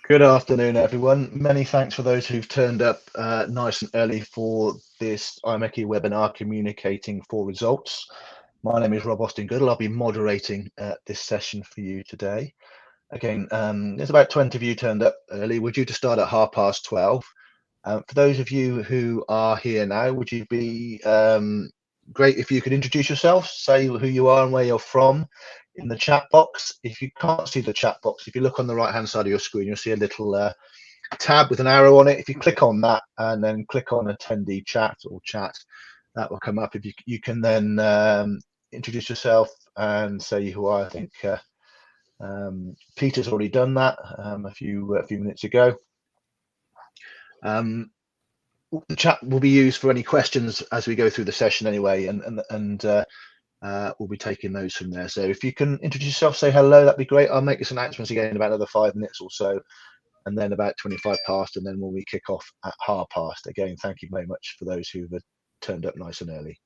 Good afternoon, everyone. Many thanks for those who've turned up nice and early for this IMechE webinar, Communicating for Results. My name is Rob Austin-Goodall. I'll be moderating this session for you today. Again, there's about 20 of you turned up early. We're due to start at 12:30. For those of you who are here now, would you be great if you could introduce yourself, say who you are and where you're from in the chat box. If you can't see the chat box, if you look on the right hand side of your screen, you'll see a little tab with an arrow on it. If you click on that and then click on attendee chat or chat, that will come up. If you can then introduce yourself and say who are. I think Peter's already done that a few minutes ago. The chat will be used for any questions as we go through the session anyway, and we'll be taking those from there. So if you can introduce yourself, say hello, that'd be great. I'll make this announcements again in about another 5 minutes or so, and then about 25 past, and then when we kick off at 12:30. Again, thank you very much for those who've turned up nice and early.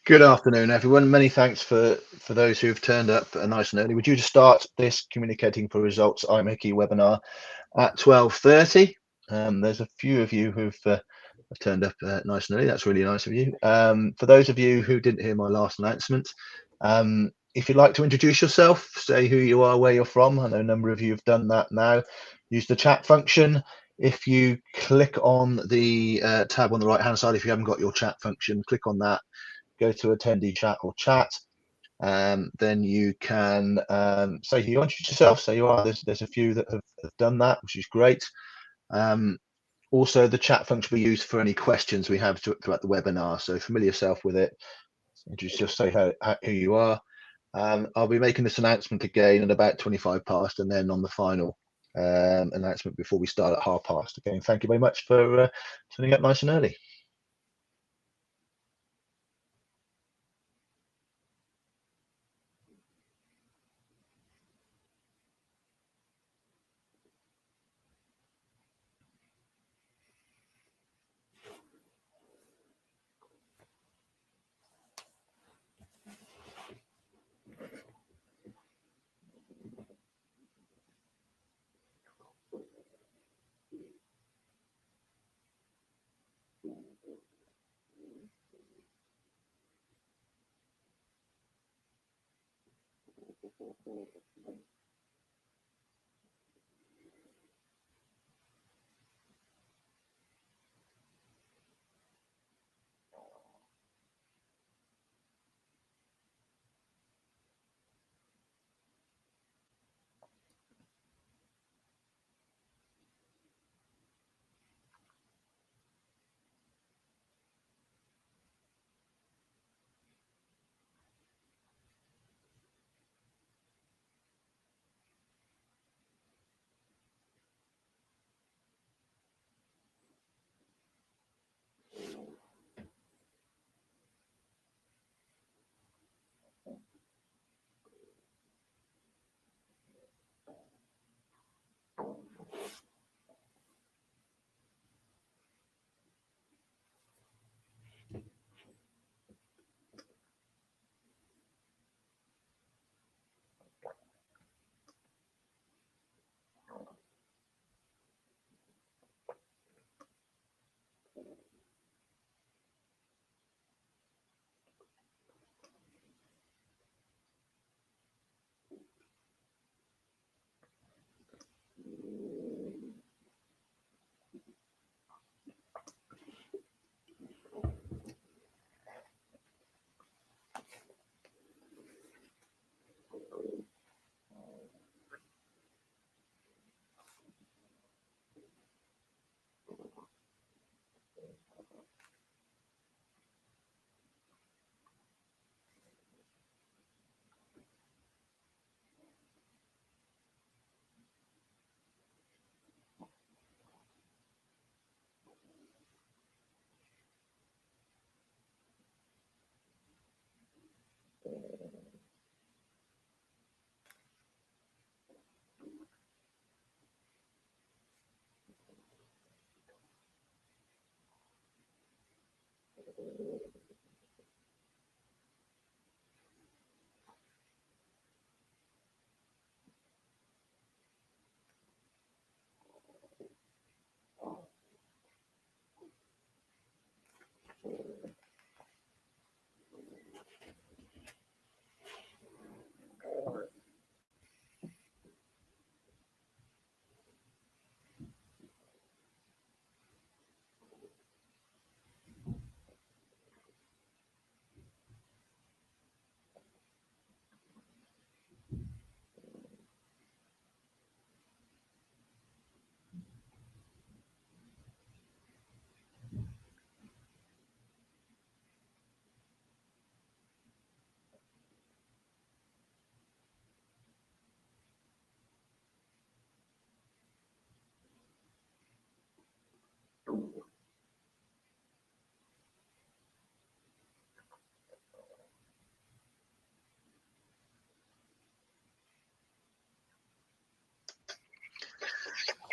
Good afternoon, everyone. Many thanks for those who've turned up nice and early. We're due to start this Communicating for Results IMechE webinar at 12:30. There's a few of you who've have turned up nice and early. That's really nice of you. For those of you who didn't hear my last announcement, if you'd like to introduce yourself, say who you are, where you're from. I know a number of you have done that now. Use the chat function. If you click on the tab on the right hand side, if you haven't got your chat function, click on that, go to attendee chat or chat. Then you can say who you introduce yourself. Say you are. There's a few that have done that, which is great. Also, the chat function we use for any questions we have throughout the webinar. So familiar yourself with it. Just say who you are. I'll be making this announcement again at about 25 past, and then on the final announcement before we start at half past. Again, thank you very much for turning up nice and early.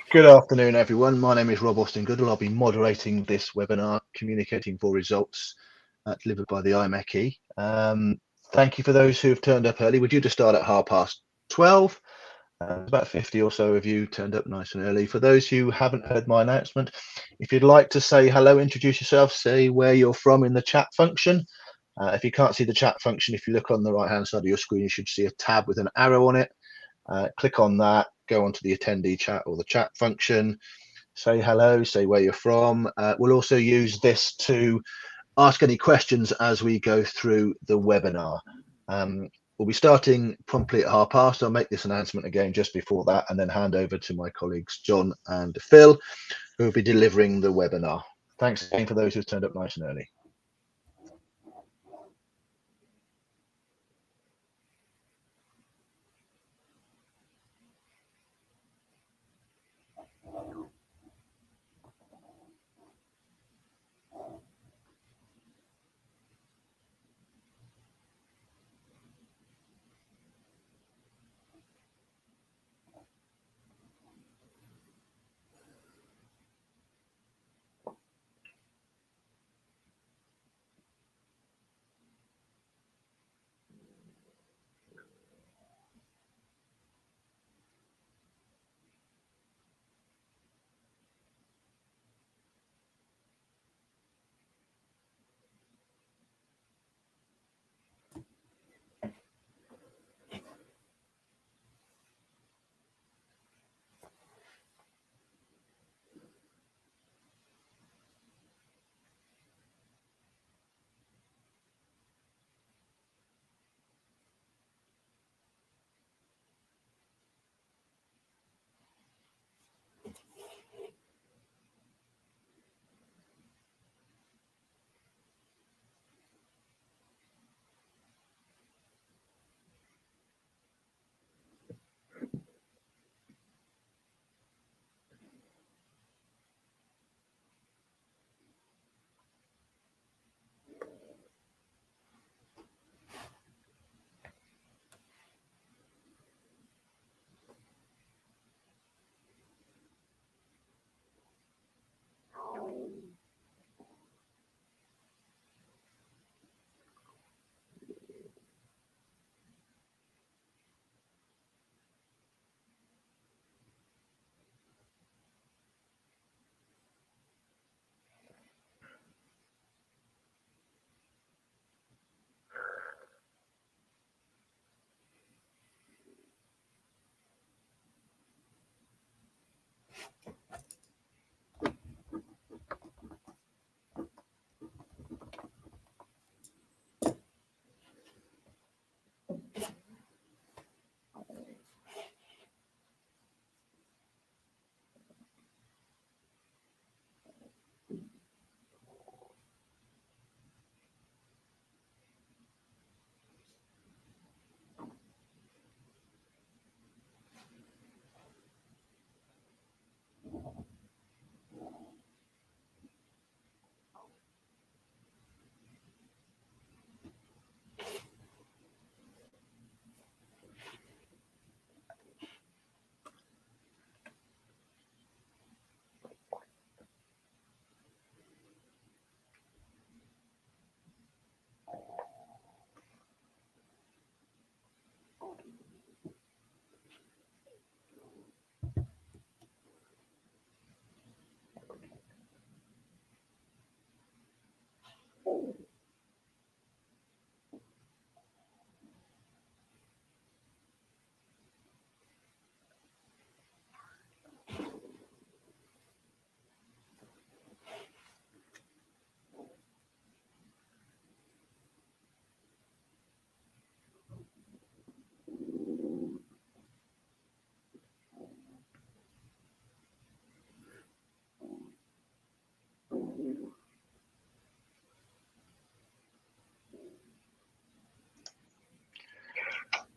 Good afternoon, everyone. My name is Rob Austin Goodall. I'll be moderating this webinar, Communicating for Results. delivered by the IMechE. Thank you for those who have turned up early. We're due to start at 12:30. About 50 or so of you turned up nice and early. For those who haven't heard my announcement, if you'd like to say hello, introduce yourself, say where you're from in the chat function. If you can't see the chat function, if you look on the right hand side of your screen, you should see a tab with an arrow on it. Click on that, go onto the attendee chat or the chat function, say hello, say where you're from. We'll also use this to ask any questions as we go through the webinar. We'll be starting promptly at 12:30. I'll make this announcement again just before that and then hand over to my colleagues John and Phil, who will be delivering the webinar. Thanks again for those who've turned up nice and early.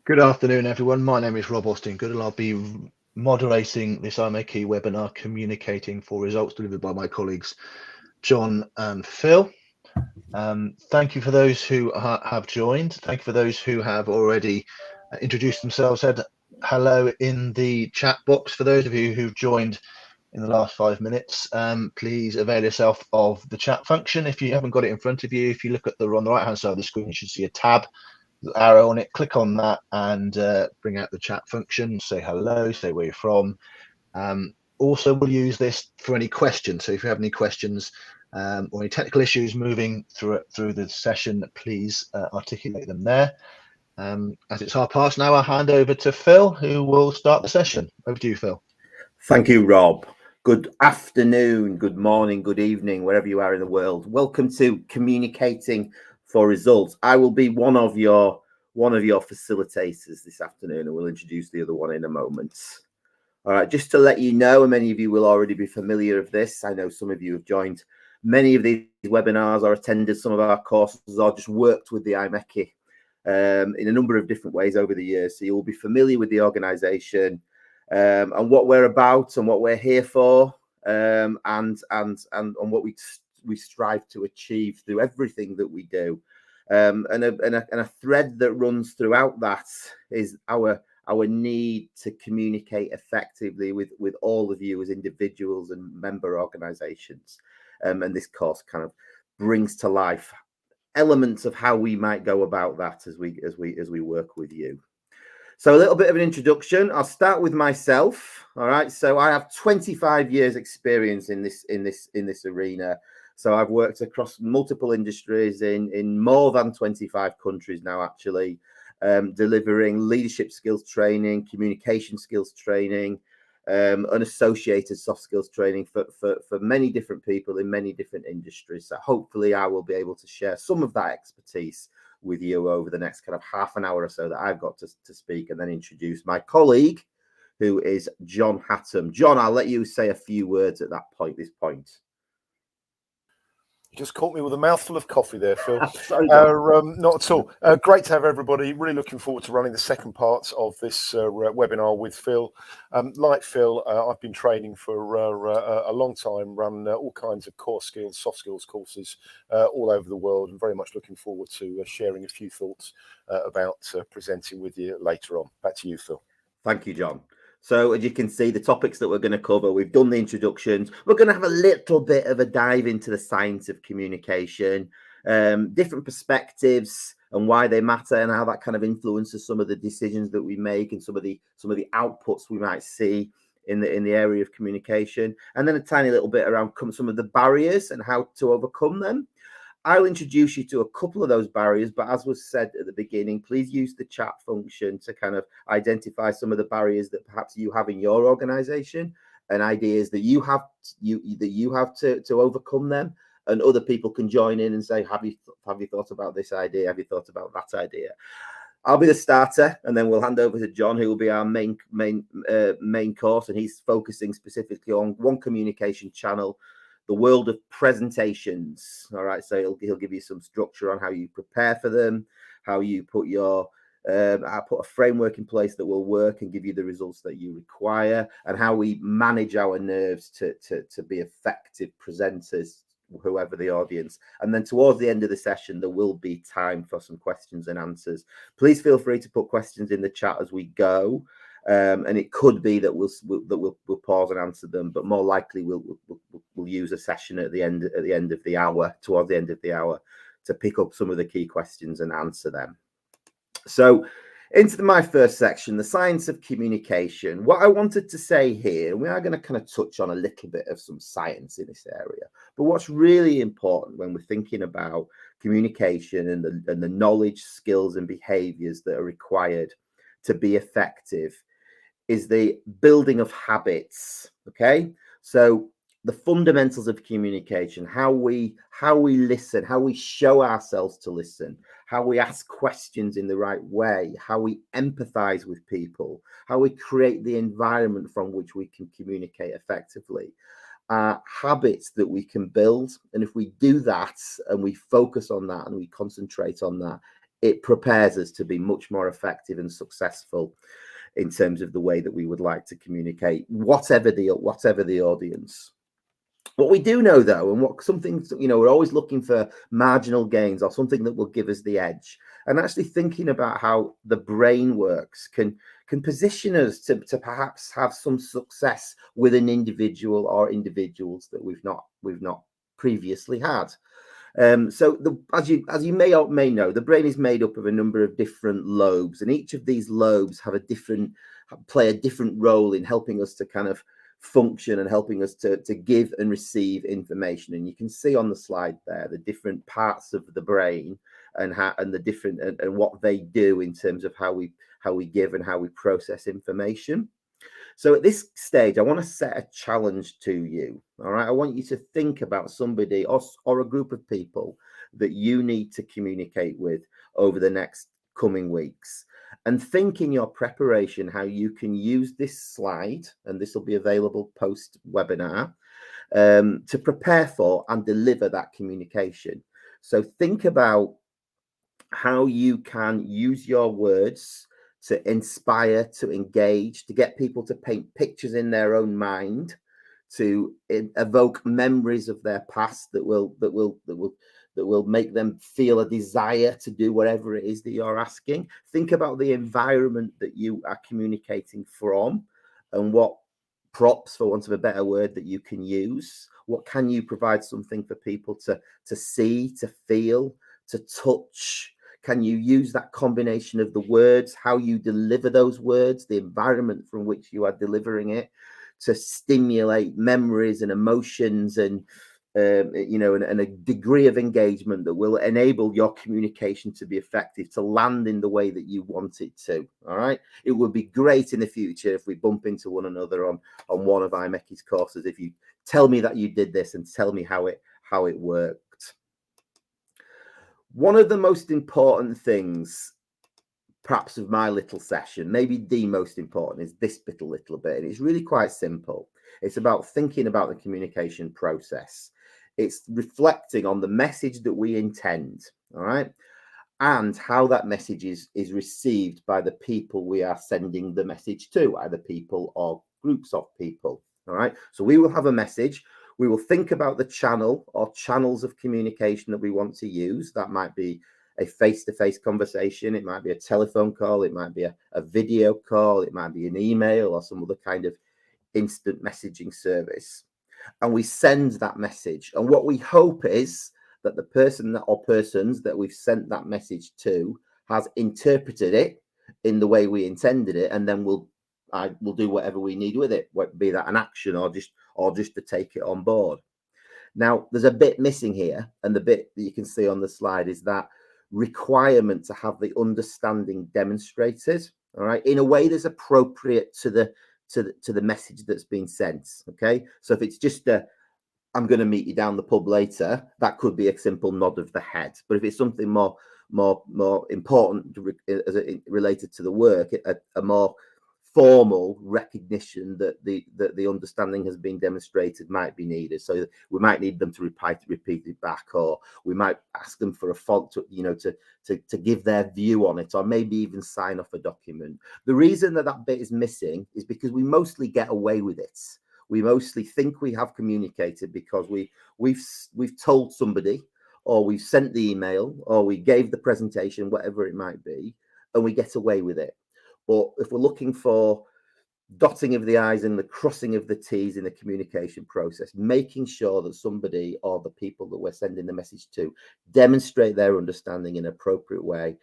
Good afternoon, everyone. My name is Rob Austin-Goodall. I'll be moderating this IMechE webinar, Communicating for Results, delivered by my colleagues John and Phil. Thank you for those who have joined. Thank you for those who have already introduced themselves, said hello in the chat box. For those of you who've joined in the last 5 minutes, please avail yourself of the chat function. If you haven't got it in front of you, if you look on the right hand side of the screen, you should see a tab, the arrow on it. Click on that and bring out the chat function. Say hello, say where you're from. Also, we'll use this for any questions. So if you have any questions or any technical issues moving through the session, please articulate them there. As it's past now, I'll hand over to Phil, who will start the session. Over to you, Phil. Thank you, Rob. Good afternoon, good morning, good evening, wherever you are in the world. Welcome to Communicating for Results. I will be one of your facilitators this afternoon, and we'll introduce the other one in a moment. All right, just to let you know, and many of you will already be familiar with this, I know some of you have joined many of these webinars or attended some of our courses or just worked with the IMechE in a number of different ways over the years. So you'll be familiar with the organisation and what we're about and what we're here for, and what we strive to achieve through everything that we do. And a thread that runs throughout that is our need to communicate effectively with all of you as individuals and member organizations. And this course kind of brings to life elements of how we might go about that as we work with you. So a little bit of an introduction. I'll start with myself. All right. So I have 25 years experience in this arena. So I've worked across multiple industries in more than 25 countries now, actually. Delivering leadership skills training, communication skills training, unassociated soft skills training for many different people in many different industries. So hopefully I will be able to share some of that expertise with you over the next kind of half an hour or so that I've got to speak, and then introduce my colleague, who is John Hatton. John, I'll let you say a few words at this point. You just caught me with a mouthful of coffee there, Phil. Sorry, not at all. Great to have everybody. Really looking forward to running the second part of this webinar with Phil. Like Phil, I've been training for a long time, run all kinds of core skills, soft skills courses all over the world, and very much looking forward to sharing a few thoughts about presenting with you later on. Back to you, Phil. Thank you, John. So as you can see, the topics that we're going to cover, we've done the introductions. We're going to have a little bit of a dive into the science of communication, different perspectives and why they matter, and how that kind of influences some of the decisions that we make and some of the outputs we might see in the area of communication. And then a tiny little bit around some of the barriers and how to overcome them. I'll introduce you to a couple of those barriers, but as was said at the beginning, please use the chat function to kind of identify some of the barriers that perhaps you have in your organization and ideas that you have to overcome them. And other people can join in and say, have you thought about this idea? Have you thought about that idea? I'll be the starter, and then we'll hand over to John, who will be our main course, and he's focusing specifically on one communication channel, the world of presentations. All right, so he'll give you some structure on how you prepare for them, how you put a framework in place that will work and give you the results that you require, and how we manage our nerves to be effective presenters, whoever the audience. And then towards the end of the session, there will be time for some questions and answers. Please feel free to put questions in the chat as we go. And it could be that we'll pause and answer them, but more likely we'll use a session at the end of the hour, towards the end of the hour, to pick up some of the key questions and answer them. So into my first section, the science of communication. What I wanted to say here, we are going to kind of touch on a little bit of some science in this area, but what's really important when we're thinking about communication and the knowledge, skills and behaviors that are required to be effective is the building of habits. Okay, so the fundamentals of communication, how we listen, how we show ourselves to listen, how we ask questions in the right way, how we empathize with people, how we create the environment from which we can communicate effectively, habits that we can build. And if we do that and we focus on that and we concentrate on that, it prepares us to be much more effective and successful in terms of the way that we would like to communicate, whatever the audience. What we do know, though, and what something, we're always looking for marginal gains or something that will give us the edge. and actually thinking about how the brain works can position us to perhaps have some success with an individual or individuals that we've not previously had. So as you may or may know, the brain is made up of a number of different lobes, and each of these lobes play a different role in helping us to kind of function and helping us to give and receive information. And you can see on the slide there the different parts of the brain and the different and what they do in terms of how we give and how we process information. So at this stage, I want to set a challenge to you. All right. I want you to think about somebody or a group of people that you need to communicate with over the next coming weeks. And think in your preparation how you can use this slide, and this will be available post webinar, to prepare for and deliver that communication. So think about how you can use your words to inspire, to engage, to get people to paint pictures in their own mind, to evoke memories of their past that will make them feel a desire to do whatever it is that you're asking. Think about the environment that you are communicating from, and what props, for want of a better word, that you can use. What can you provide something for people to see, to feel, to touch? Can you use that combination of the words, how you deliver those words, the environment from which you are delivering it, to stimulate memories and emotions and and a degree of engagement that will enable your communication to be effective, to land in the way that you want it to. All right. It would be great in the future if we bump into one another on one of IMechE's courses, if you tell me that you did this and tell me how it worked. One of the most important things, perhaps, of my little session, maybe the most important, is this bit a little bit. And it's really quite simple. It's about thinking about the communication process. It's reflecting on the message that we intend, all right, and how that message is received by the people we are sending the message to, either people or groups of people, all right. So we will have a message. We will think about the channel or channels of communication that we want to use. That might be a face-to-face conversation. It might be a telephone call. It might be a video call. It might be an email or some other kind of instant messaging service. And we send that message. And what we hope is that the person or persons that we've sent that message to has interpreted it in the way we intended it, and then we'll do whatever we need with it, be that an action or just to take it on board. Now, there's a bit missing here, and the bit that you can see on the slide is that requirement to have the understanding demonstrated, all right, in a way that's appropriate to the message that's been sent. Okay, so if it's just I'm going to meet you down the pub later, that could be a simple nod of the head. But if it's something more important related to the work, a more formal recognition that the understanding has been demonstrated might be needed. So we might need them to repeat it back, or we might ask them for a font to give their view on it, or maybe even sign off a document. The reason that bit is missing is because we mostly get away with it. We mostly think we have communicated because we've told somebody, or we've sent the email, or we gave the presentation, whatever it might be, and we get away with it. But if we're looking for dotting of the I's and the crossing of the T's in the communication process, making sure that somebody or the people that we're sending the message to demonstrate their understanding in an appropriate way,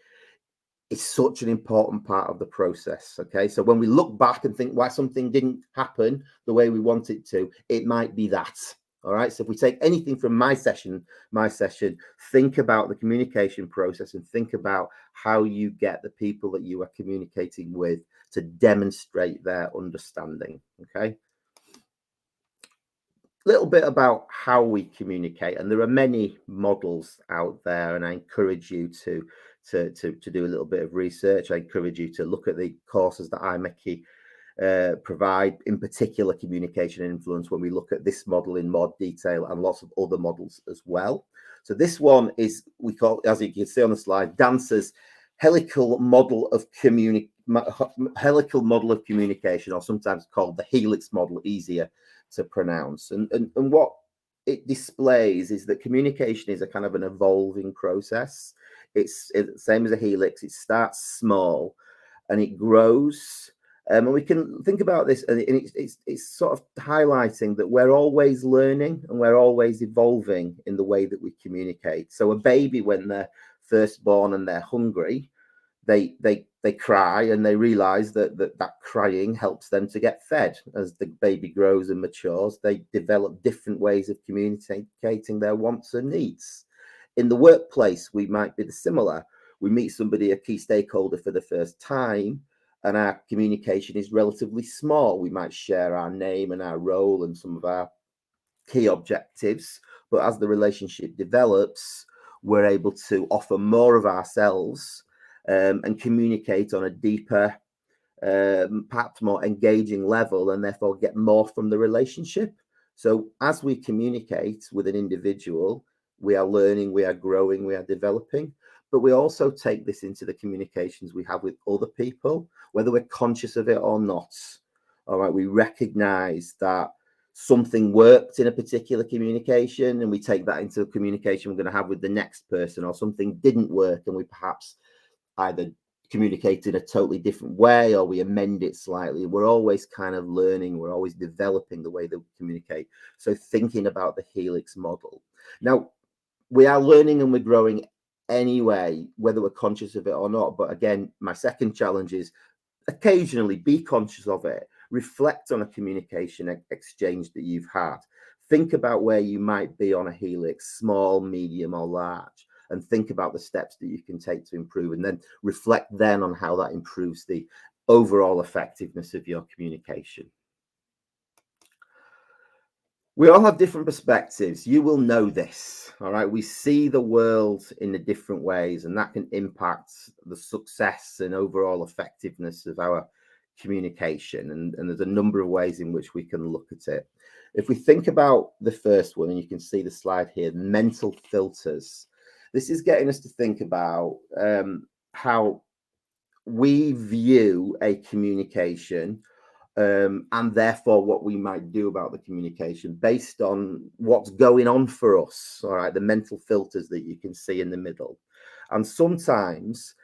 is such an important part of the process. Okay, so when we look back and think why something didn't happen the way we want it to, it might be that. All right, so if we take anything from my session, think about the communication process and think about how you get the people that you are communicating with to demonstrate their understanding. Okay, little bit about how we communicate, and there are many models out there, and I encourage you to do a little bit of research. I encourage you to look at the courses that IMechE provide, in particular communication and influence, when we look at this model in more detail, and lots of other models as well. So this one is, we call, as you can see on the slide, Dancer's helical model of communication, or sometimes called the helix model, easier to pronounce. And what it displays is that communication is a kind of an evolving process. It's the same as a helix. It starts small and it grows. And we can think about this, and it's sort of highlighting that we're always learning and we're always evolving in the way that we communicate. So a baby, when they're first born and they're hungry, they cry, and they realize that crying helps them to get fed. As the baby grows and matures, they develop different ways of communicating their wants and needs. In the workplace, we might be similar. We meet somebody, a key stakeholder, for the first time, and our communication is relatively small. We might share our name and our role and some of our key objectives, but as the relationship develops, we're able to offer more of ourselves and communicate on a deeper, perhaps more engaging level, and therefore get more from the relationship. So as we communicate with an individual, we are learning, we are growing, we are developing, but we also take this into the communications we have with other people, whether we're conscious of it or not. All right, we recognize that something worked in a particular communication, and we take that into the communication we're going to have with the next person, or something didn't work and we perhaps either communicate in a totally different way or we amend it slightly. We're always kind of learning, we're always developing the way that we communicate. So thinking about the helix model. Now, we are learning and we're growing anyway, whether we're conscious of it or not. But again, my second challenge is occasionally be conscious of it. Reflect on a communication exchange that you've had. Think about where you might be on a helix, small, medium, or large, and think about the steps that you can take to improve, and then reflect then on how that improves the overall effectiveness of your communication. We all have different perspectives. You will know this, all right? We see the world in the different ways, and that can impact the success and overall effectiveness of our communication. And there's a number of ways in which we can look at it. If we think about the first one, and you can see the slide here, mental filters. This is getting us to think about how we view a communication, and therefore what we might do about the communication based on what's going on for us. All right, the mental filters that you can see in the middle. And sometimes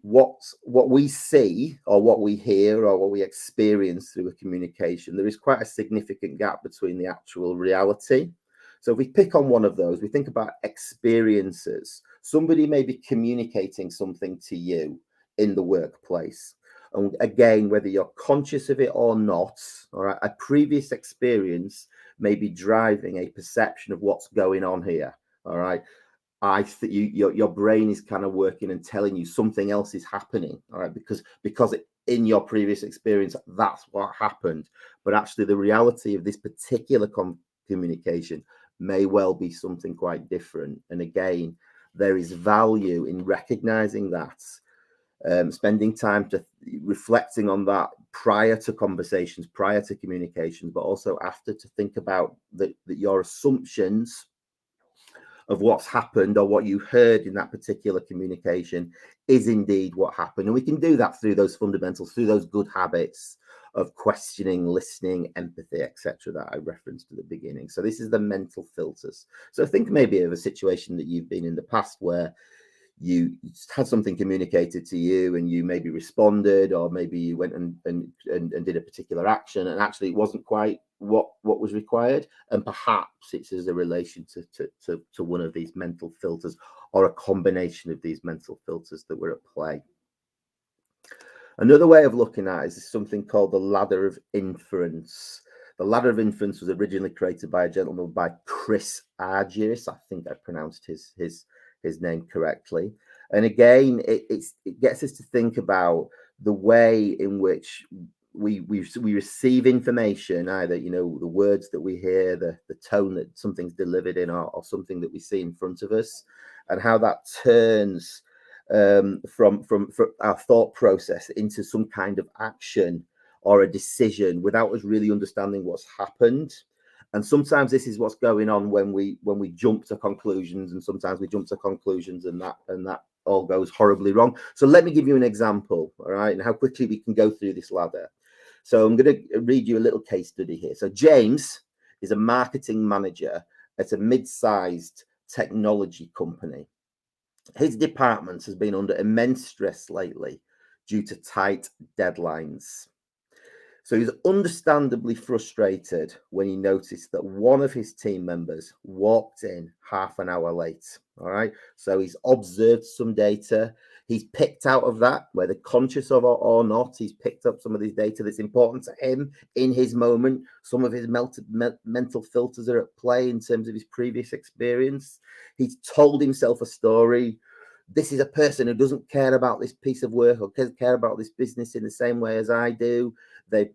what we see or what we hear or what we experience through a communication, there is quite a significant gap between the actual reality. So if we pick on one of those, we think about experiences. Somebody may be communicating something to you in the workplace. And again, whether you're conscious of it or not, all right, a previous experience may be driving a perception of what's going on here. All right, your brain is kind of working and telling you something else is happening. All right, because in your previous experience, that's what happened. But actually, the reality of this particular communication may well be something quite different. And again, there is value in recognizing that. Spending time to reflecting on that prior to conversations, prior to communications, but also after, to think about that your assumptions of what's happened or what you heard in that particular communication is indeed what happened. And we can do that through those fundamentals, through those good habits of questioning, listening, empathy, etc., that I referenced at the beginning. So this is the mental filters. So think maybe of a situation that you've been in the past where you had something communicated to you and you maybe responded, or maybe you went and did a particular action, and actually it wasn't quite what was required, and perhaps it's as a relation to one of these mental filters, or a combination of these mental filters that were at play. Another way of looking at it is something called the Ladder of Inference. The Ladder of Inference was originally created by a gentleman by Chris Argyris. I think I pronounced his name correctly. And again, it gets us to think about the way in which we receive information, either, the words that we hear, the tone that something's delivered in, or something that we see in front of us, and how that turns from our thought process into some kind of action or a decision without us really understanding what's happened. And sometimes this is what's going on when we jump to conclusions, and sometimes we jump to conclusions and that all goes horribly wrong. So let me give you an example, all right, and how quickly we can go through this ladder. So I'm going to read you a little case study here. So James is a marketing manager at a mid-sized technology company. His department has been under immense stress lately due to tight deadlines. So he's understandably frustrated when he noticed that one of his team members walked in half an hour late. All right. So he's observed some data. He's picked out of that, whether conscious of it or not, he's picked up some of this data that's important to him in his moment. Some of his mental filters are at play in terms of his previous experience. He's told himself a story. This is a person who doesn't care about this piece of work or care about this business in the same way as I do. They're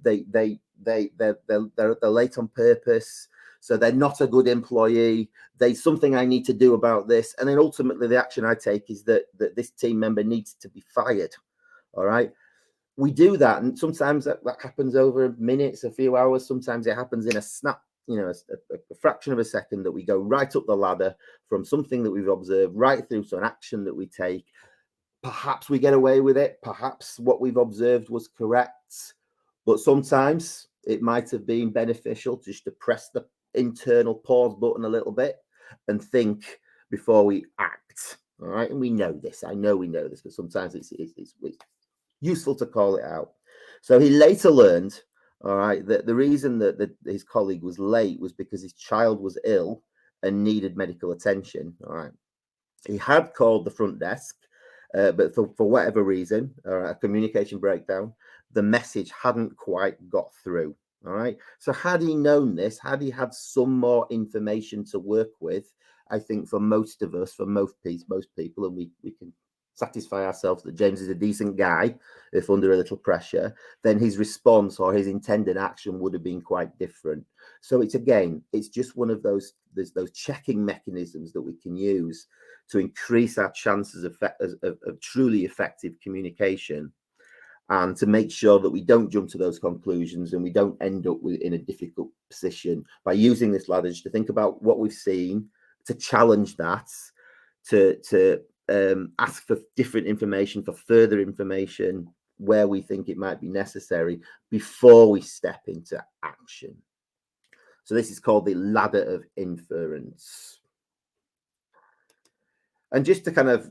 late on purpose, so they're not a good employee. There's something I need to do about this, and then ultimately the action I take is that this team member needs to be fired. All right, we do that, and sometimes that happens over minutes, a few hours. Sometimes it happens in a snap, you know, a fraction of a second, that we go right up the ladder from something that we've observed right through to an action that we take. Perhaps we get away with it. Perhaps what we've observed was correct. But sometimes it might have been beneficial just to press the internal pause button a little bit and think before we act. All right. And we know this. I know we know this, but sometimes it's useful to call it out. So he later learned, all right, that the reason that his colleague was late was because his child was ill and needed medical attention. All right. He had called the front desk, but for whatever reason, a communication breakdown, the message hadn't quite got through. All right. So had he known this, had he had some more information to work with, I think for most of us, for most people, and we can satisfy ourselves that James is a decent guy if under a little pressure, then his response or his intended action would have been quite different. So it's just one of those checking mechanisms that we can use to increase our chances of truly effective communication, and to make sure that we don't jump to those conclusions and we don't end up in a difficult position by using this ladder, just to think about what we've seen, to challenge that, to ask for different information, for further information where we think it might be necessary before we step into action. So this is called the ladder of inference. And just to kind of,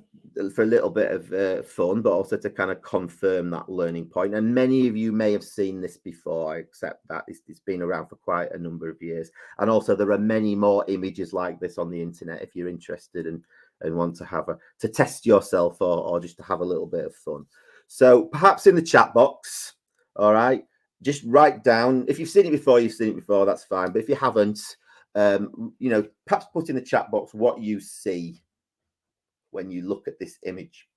for a little bit of fun, but also to kind of confirm that learning point. And many of you may have seen this before, except that it's been around for quite a number of years. And also there are many more images like this on the internet if you're interested and want to test yourself or just to have a little bit of fun. So perhaps in the chat box, all right, just write down, if you've seen it before, that's fine. But if you haven't, perhaps put in the chat box what you see when you look at this image.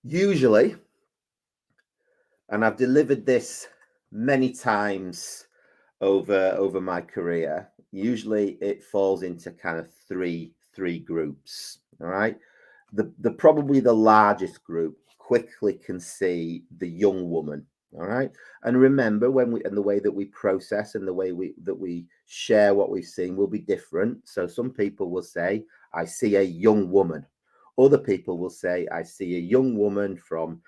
Usually, and I've delivered this many times over my career, usually it falls into kind of three groups. All right. The probably the largest group quickly can see the young woman. All right. And remember, the way that we process and the way that we share what we've seen will be different. So some people will say, I see a young woman. Other people will say, I see a young woman from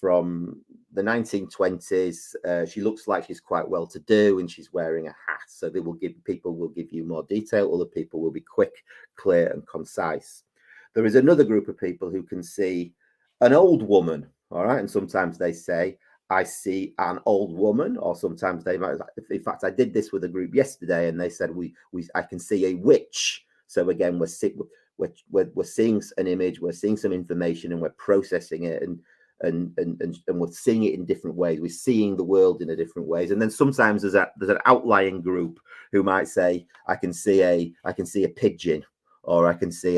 the 1920s. She looks like she's quite well to do and she's wearing a hat. So people will give you more detail. Other people will be quick, clear, and concise. There is another group of people who can see an old woman. All right. And sometimes they say, I see an old woman, or sometimes they might. In fact, I did this with a group yesterday, and they said I can see a witch. So again, we're seeing an image, we're seeing some information, and we're processing it, and we're seeing it in different ways. We're seeing the world in a different ways. And then sometimes there's an outlying group who might say, I can see a pigeon, or I can see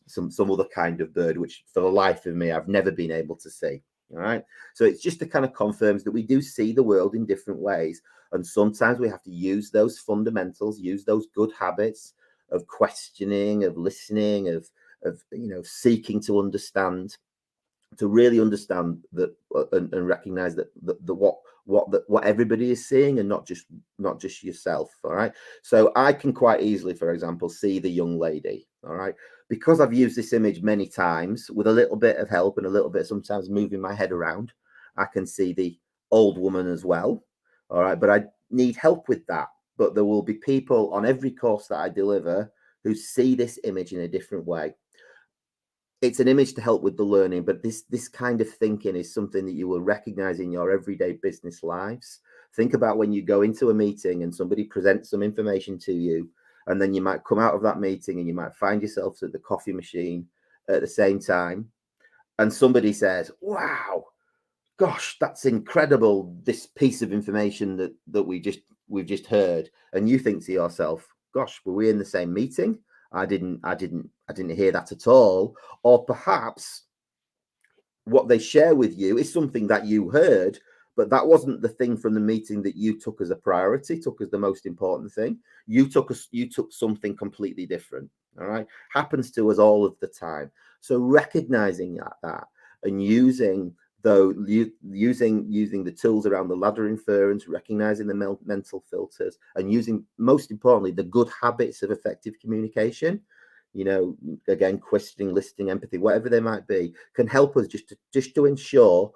some other kind of bird, which for the life of me I've never been able to see. All right. So it's just to kind of confirms that we do see the world in different ways. And sometimes we have to use those fundamentals, use those good habits of questioning, of listening, of seeking to understand, to really understand that and recognize that what everybody is seeing, and not just yourself. All right. So I can quite easily, for example, see the young lady. All right. Because I've used this image many times with a little bit of help and a little bit sometimes moving my head around, I can see the old woman as well. All right. But I need help with that. but there will be people on every course that I deliver who see this image in a different way. It's an image to help with the learning, but this kind of thinking is something that you will recognize in your everyday business lives. Think about when you go into a meeting and somebody presents some information to you, and then you might come out of that meeting and you might find yourself at the coffee machine at the same time, and somebody says, wow, gosh, that's incredible, this piece of information that we've just heard. And you think to yourself, gosh, were we in the same meeting? I didn't hear that at all. Or perhaps what they share with you is something that you heard, but that wasn't the thing from the meeting that you took as a priority, took as the most important thing. You took something completely different. All right, happens to us all of the time. So recognizing that and using the tools around the ladder inference, recognizing the mental filters, and using, most importantly, the good habits of effective communication. You know, again, questioning, listening, empathy, whatever they might be, can help us just to ensure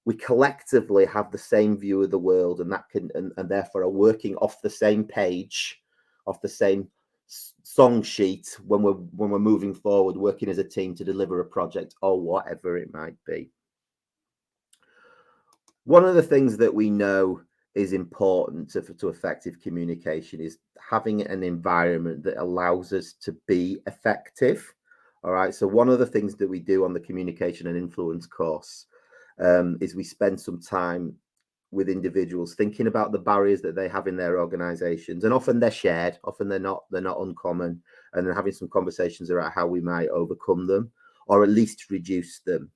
we collectively have the same view of the world, and that can and therefore are working off the same page, off the same song sheet when we're moving forward, working as a team to deliver a project or whatever it might be. One of the things that we know is important to effective communication is having an environment that allows us to be effective. All right. So one of the things that we do on the communication and influence course is we spend some time with individuals thinking about the barriers that they have in their organizations, and often they're shared, often they're not uncommon, and then having some conversations about how we might overcome them or at least reduce them.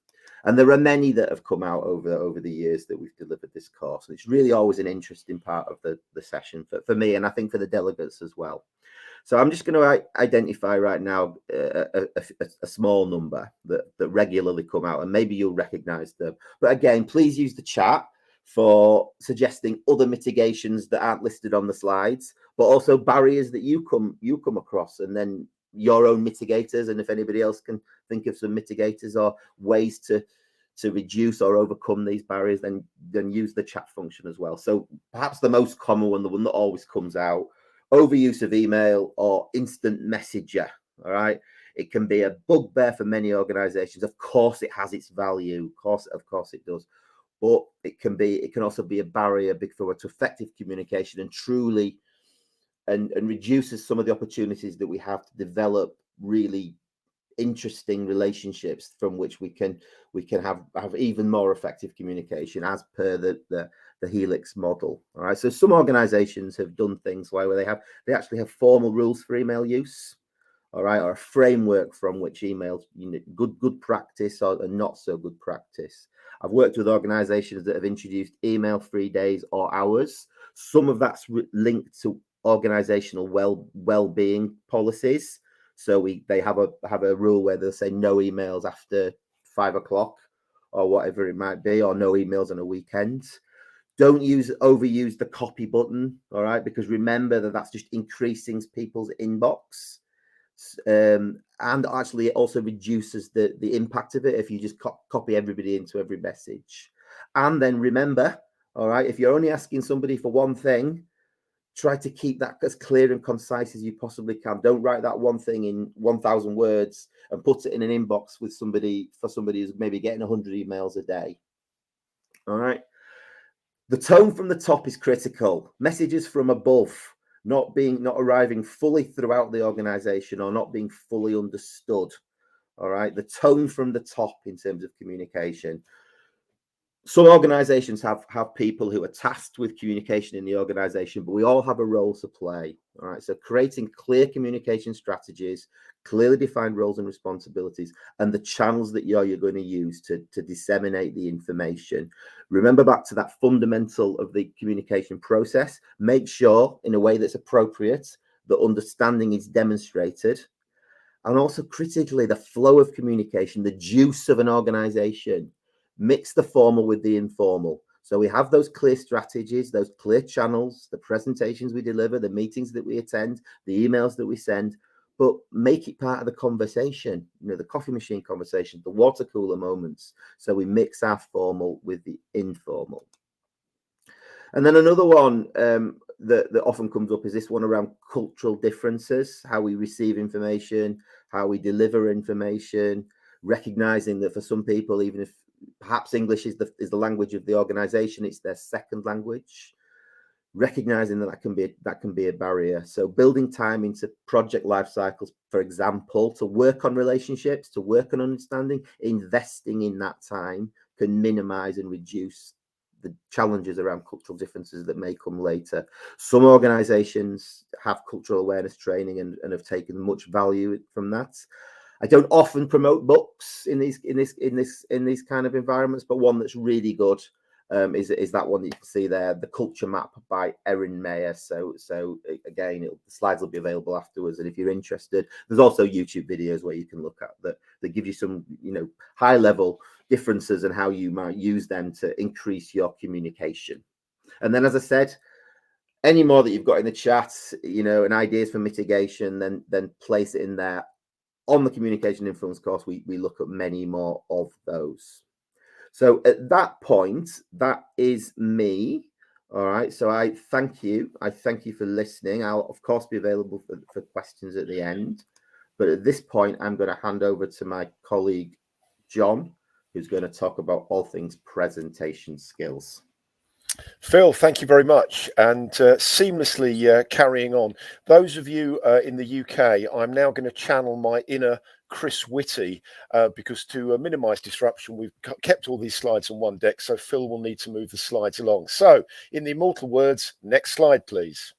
And there are many that have come out over the years that we've delivered this course. And it's really always an interesting part of the session for me, and I think for the delegates as well. So I'm just going to identify right now a small number that regularly come out, and maybe you'll recognize them. But again, please use the chat for suggesting other mitigations that aren't listed on the slides, but also barriers that you come across, and then your own mitigators. And if anybody else can think of some mitigators or ways to reduce or overcome these barriers, then use the chat function as well. So perhaps the most common one, the one that always comes out, overuse of email or instant messenger. All right, it can be a bugbear for many organizations. Of course it has its value, of course it does, but it can also be a barrier to effective communication, and truly and reduces some of the opportunities that we have to develop really interesting relationships from which we can have even more effective communication as per the Helix model. All right, so some organizations have done things where they actually have formal rules for email use, all right, or a framework from which emails, good practice or not so good practice. I've worked with organizations that have introduced email-free days or hours. Some of that's linked to organizational well-being policies. So they have a rule where they'll say no emails after 5 o'clock or whatever it might be, or no emails on a weekend. Don't overuse the copy button, all right, because remember that's just increasing people's inbox. And actually it also reduces the impact of it if you just copy everybody into every message. And then remember, all right, if you're only asking somebody for one thing, try to keep that as clear and concise as you possibly can. Don't write that one thing in 1,000 words and put it in an inbox for somebody who's maybe getting 100 emails a day. All right. The tone from the top is critical. Messages from above not arriving fully throughout the organization or not being fully understood. All right. The tone from the top in terms of communication. Some organizations have people who are tasked with communication in the organization, but we all have a role to play. All right. So creating clear communication strategies, clearly defined roles and responsibilities, and the channels that you're going to use to disseminate the information. Remember back to that fundamental of the communication process. Make sure in a way that's appropriate that understanding is demonstrated. And also critically, the flow of communication, the juice of an organization. Mix the formal with the informal. So we have those clear strategies, those clear channels, the presentations we deliver, the meetings that we attend, the emails that we send, but make it part of the conversation, the coffee machine conversation, the water cooler moments. So we mix our formal with the informal. And then another one, that often comes up is this one around cultural differences, how we receive information, how we deliver information, recognizing that for some people, even if perhaps English is the language of the organization, it's their second language, recognizing that can be a barrier. So building time into project life cycles, for example, to work on relationships, to work on understanding, investing in that time can minimize and reduce the challenges around cultural differences that may come later. Some organizations have cultural awareness training and have taken much value from that. I don't often promote books in these kind of environments, but one that's really good is that one that you can see there, The Culture Map by IMechE. So again, the slides will be available afterwards, and if you're interested, there's also YouTube videos where you can look at that give you some high level differences and how you might use them to increase your communication. And then, as I said, any more that you've got in the chat, and ideas for mitigation, then place it in there. On the communication influence course, we look at many more of those. So at that point, that is me. All right. So I thank you. I thank you for listening. I'll, of course, be available for questions at the end. But at this point, I'm going to hand over to my colleague, John, who's going to talk about all things presentation skills. Phil, thank you very much. And seamlessly carrying on. Those of you in the UK, I'm now going to channel my inner Chris Whitty because to minimize disruption, we've kept all these slides on one deck. So Phil will need to move the slides along. So in the immortal words, next slide, please.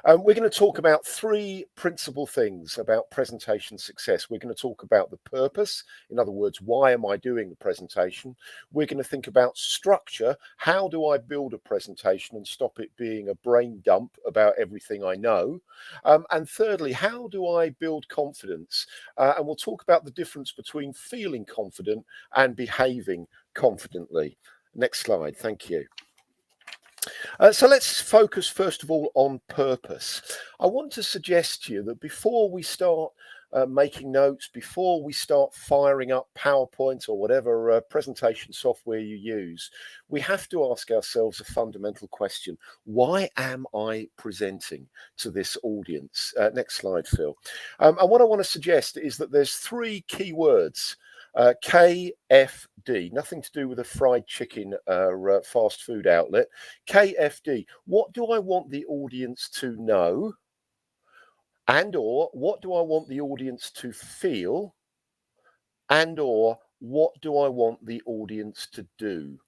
We're going to talk about three principal things about presentation success. We're going to talk about the purpose. In other words, why am I doing the presentation? We're going to think about structure. How do I build a presentation and stop it being a brain dump about everything I know? And thirdly, how do I build confidence? And we'll talk about the difference between feeling confident and behaving confidently. Next slide. Thank you. So let's focus first of all on purpose. I want to suggest to you that before we start making notes, before we start firing up PowerPoint or whatever presentation software you use, we have to ask ourselves a fundamental question. Why am I presenting to this audience? Next slide, Phil. And what I want to suggest is that there's three key words. KFD, nothing to do with a fried chicken fast food outlet. KFD, what do I want the audience to know? And or what do I want the audience to feel? And or what do I want the audience to do?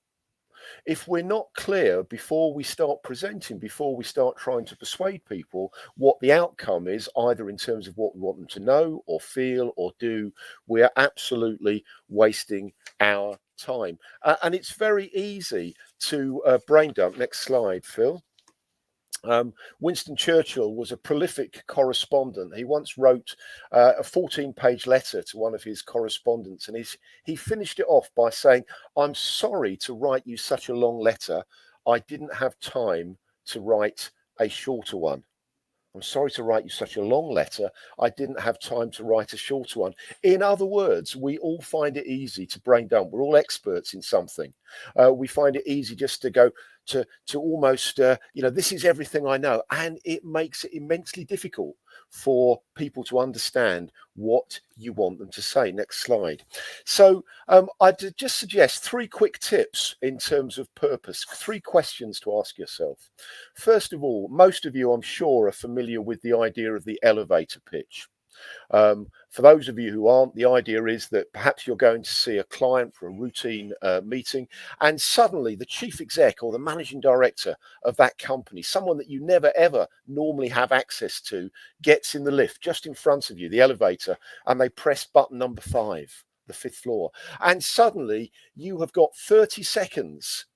If we're not clear before we start presenting, before we start trying to persuade people what the outcome is, either in terms of what we want them to know or feel or do, we are absolutely wasting our time. And it's very easy to brain dump. Next slide, Phil. Winston Churchill was a prolific correspondent. He once wrote a 14-page letter to one of his correspondents, and he finished it off by saying, "I'm sorry to write you such a long letter. I didn't have time to write a shorter one. I'm sorry to write you such a long letter. I didn't have time to write a shorter one." In other words, we all find it easy to brain dump. We're all experts in something. We find it easy just to go to almost, this is everything I know. And it makes it immensely difficult for people to understand what you want them to say. Next slide. So I'd just suggest three quick tips in terms of purpose, three questions to ask yourself. First of all, most of you, I'm sure, are familiar with the idea of the elevator pitch. For those of you who aren't, the idea is that perhaps you're going to see a client for a routine meeting, and suddenly the chief exec or the managing director of that company, someone that you never ever normally have access to, gets in the lift just in front of you, the elevator, and they press button number 5, the 5th floor, and suddenly you have got 30 seconds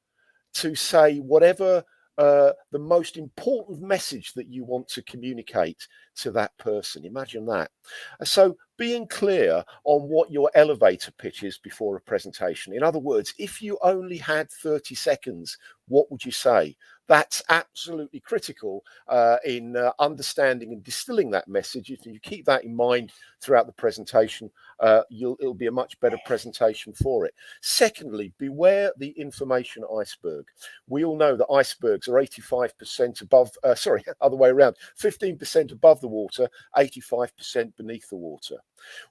to say whatever the most important message that you want to communicate to that person. Imagine that. So being clear on what your elevator pitch is before a presentation. In other words, if you only had 30 seconds, what would you say? That's absolutely critical in understanding and distilling that message. If you keep that in mind throughout the presentation, it'll be a much better presentation for it. Secondly, beware the information iceberg. We all know that icebergs are 85% above, sorry, other way around, 15% above the water, 85% beneath the water.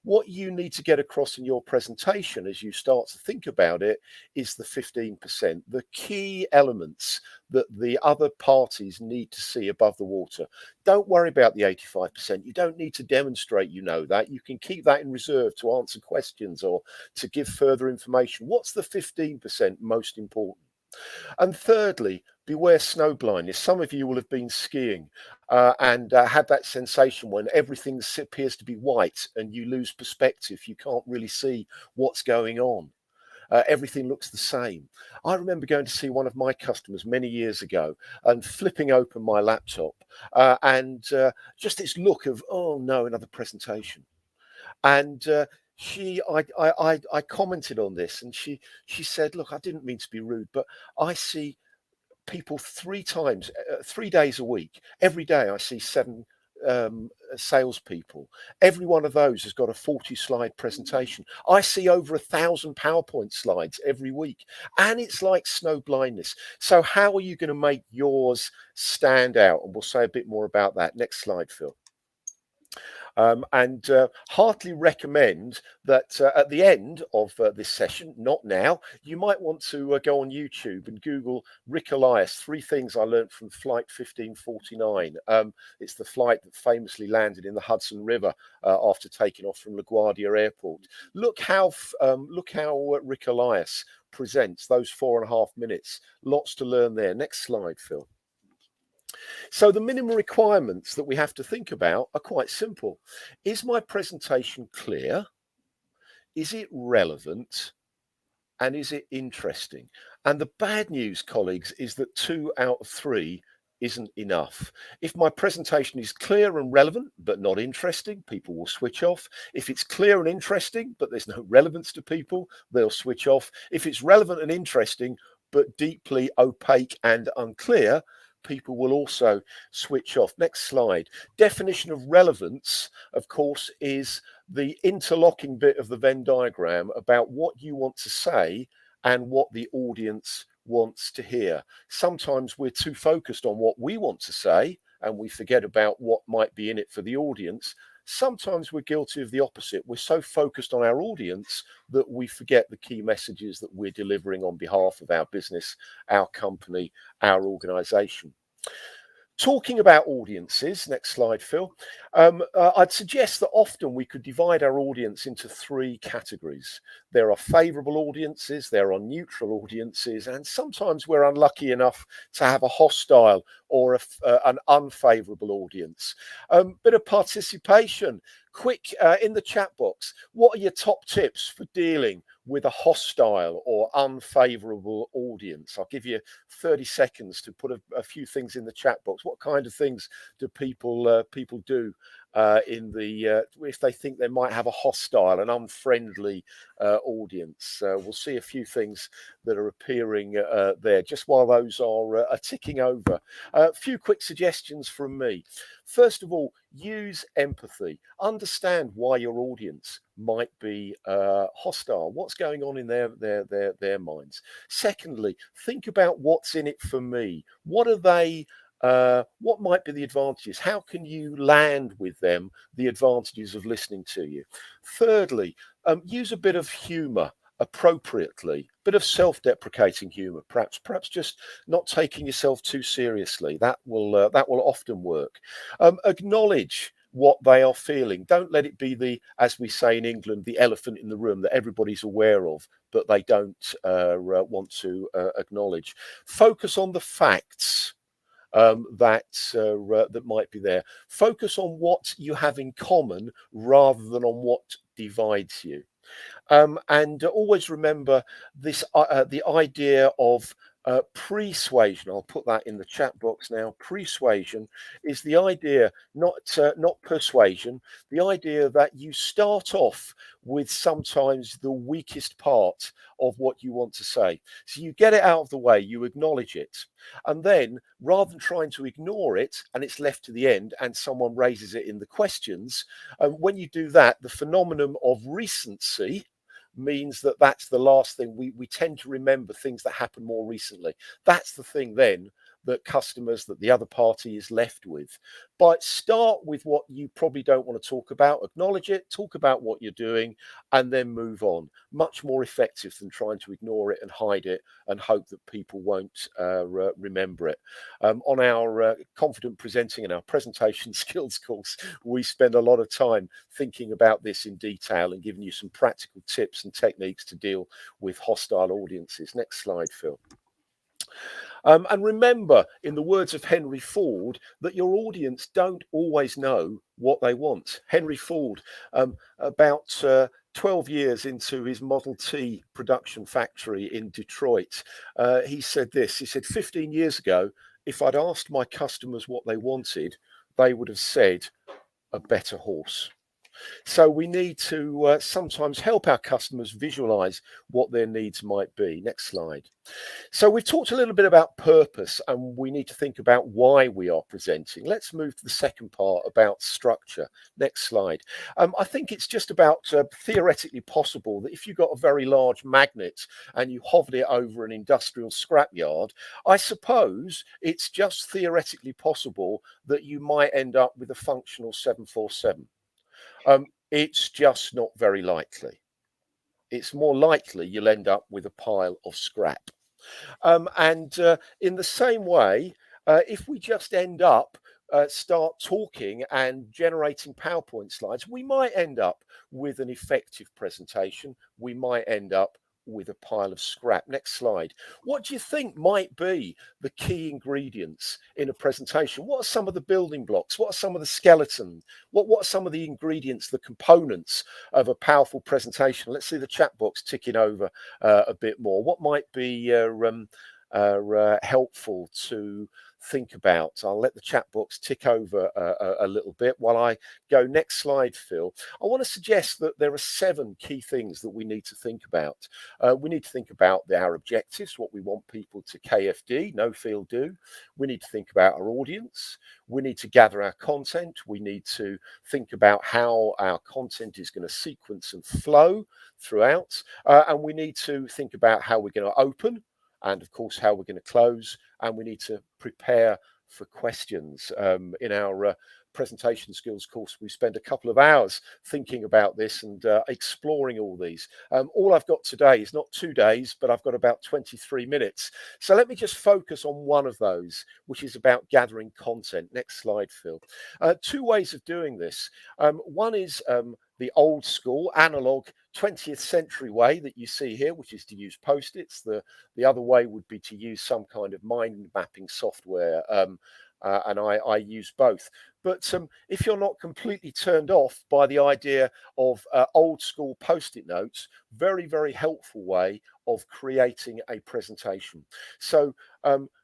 What you need to get across in your presentation as you start to think about it is the 15%, the key elements that the other parties need to see above the water. Don't worry about the 85%. You don't need to demonstrate you know that. You can keep that in reserve to answer questions or to give further information. What's the 15% most important? And thirdly, beware snow blindness. Some of you will have been skiing and had that sensation when everything appears to be white and you lose perspective. You can't really see what's going on. Everything looks the same. I remember going to see one of my customers many years ago and flipping open my laptop and just this look of, oh no, another presentation. And I commented on this, and she said, look, I didn't mean to be rude, but I see people 3 days a week. Every day I see 7 salespeople. Every one of those has got a 40-slide presentation. I see over 1,000 PowerPoint slides every week, and it's like snow blindness. So how are you going to make yours stand out? And we'll say a bit more about that. Next slide, Phil. And heartily recommend that at the end of this session, not now, you might want to go on YouTube and Google Rick Elias, 3 things I learned from Flight 1549. It's the flight that famously landed in the Hudson River after taking off from LaGuardia Airport. Look how Rick Elias presents those 4.5 minutes. Lots to learn there. Next slide, Phil. So the minimum requirements that we have to think about are quite simple. Is my presentation clear? Is it relevant? And is it interesting? And the bad news, colleagues, is that 2 out of 3 isn't enough. If my presentation is clear and relevant, but not interesting, people will switch off. If it's clear and interesting, but there's no relevance to people, they'll switch off. If it's relevant and interesting, but deeply opaque and unclear, people will also switch off. Next slide. Definition of relevance, of course, is the interlocking bit of the Venn diagram about what you want to say and what the audience wants to hear. Sometimes we're too focused on what we want to say and we forget about what might be in it for the audience. Sometimes we're guilty of the opposite. We're so focused on our audience that we forget the key messages that we're delivering on behalf of our business, our company, our organization. Talking about audiences, next slide, Phil. I'd suggest that often we could divide our audience into 3 categories. There are favourable audiences, there are neutral audiences, and sometimes we're unlucky enough to have a hostile or an unfavourable audience. Bit of participation. Quick in the chat box, what are your top tips for dealing with a hostile or unfavourable audience? I'll give you 30 seconds to put a few things in the chat box. What kind of things do people do if they think they might have a hostile and unfriendly audience? We'll see a few things that are appearing there just while those are ticking over. A few quick suggestions from me. First of all, use empathy. Understand why your audience might be hostile. What's going on in their minds? Secondly, think about what's in it for me. What are they? What might be the advantages? How can you land with them the advantages of listening to you? Thirdly, use a bit of humour appropriately, a bit of self-deprecating humour, perhaps just not taking yourself too seriously. That will often work. Acknowledge what they are feeling. Don't let it be as we say in England, the elephant in the room that everybody's aware of, but they don't want to acknowledge. Focus on the facts that might be there. Focus on what you have in common rather than on what divides you. And always remember this the idea of Persuasion, I'll put that in the chat box now. Persuasion is the idea, not persuasion, the idea that you start off with sometimes the weakest part of what you want to say. So you get it out of the way, you acknowledge it. And then rather than trying to ignore it and it's left to the end and someone raises it in the questions, when you do that, the phenomenon of recency means that that's the last thing we tend to remember, things that happened more recently. That's the thing then that customers, that the other party is left with. But start with what you probably don't want to talk about, acknowledge it, talk about what you're doing, and then move on. Much more effective than trying to ignore it and hide it and hope that people won't remember it. On our confident presenting and our presentation skills course, we spend a lot of time thinking about this in detail and giving you some practical tips and techniques to deal with hostile audiences. Next slide, Phil. And remember, in the words of Henry Ford, that your audience don't always know what they want. Henry Ford, about 12 years into his Model T production factory in Detroit, he said this. He said, 15 years ago, if I'd asked my customers what they wanted, they would have said a better horse. So we need to sometimes help our customers visualize what their needs might be. Next slide. So we've talked a little bit about purpose and we need to think about why we are presenting. Let's move to the second part about structure. Next slide. I think it's just about theoretically possible that if you've got a very large magnet and you hovered it over an industrial scrapyard, I suppose it's just theoretically possible that you might end up with a functional 747. It's just not very likely. It's more likely you'll end up with a pile of scrap. And in the same way, if we just end up start talking and generating PowerPoint slides, we might end up with an effective presentation. We might end up with a pile of scrap. Next slide. What do you think might be the key ingredients in a presentation? What are some of the building blocks? What are some of the skeleton? What are some of the ingredients, the components of a powerful presentation? Let's see the chat box ticking over a bit more. What might be helpful to think about? I'll let the chat box tick over a little bit while I go. Next slide, Phil. I want to suggest that there are 7 key things that we need to think about. We need to think about our objectives, what we want people to KFD, know, feel, do. We need to think about our audience. We need to gather our content. We need to think about how our content is going to sequence and flow throughout. And we need to think about how we're going to open, and of course how we're going to close, and we need to prepare for questions. In our presentation skills course, we spend a couple of hours thinking about this and exploring all these. All I've got today is not 2 days, but I've got about 23 minutes. So let me just focus on one of those, which is about gathering content. Next slide, Phil. 2 ways of doing this. One is the old school analog 20th century way that you see here, which is to use post-its. The other way would be to use some kind of mind mapping software, and I use both. But if you're not completely turned off by the idea of old school post-it notes, very, very helpful way of creating a presentation. So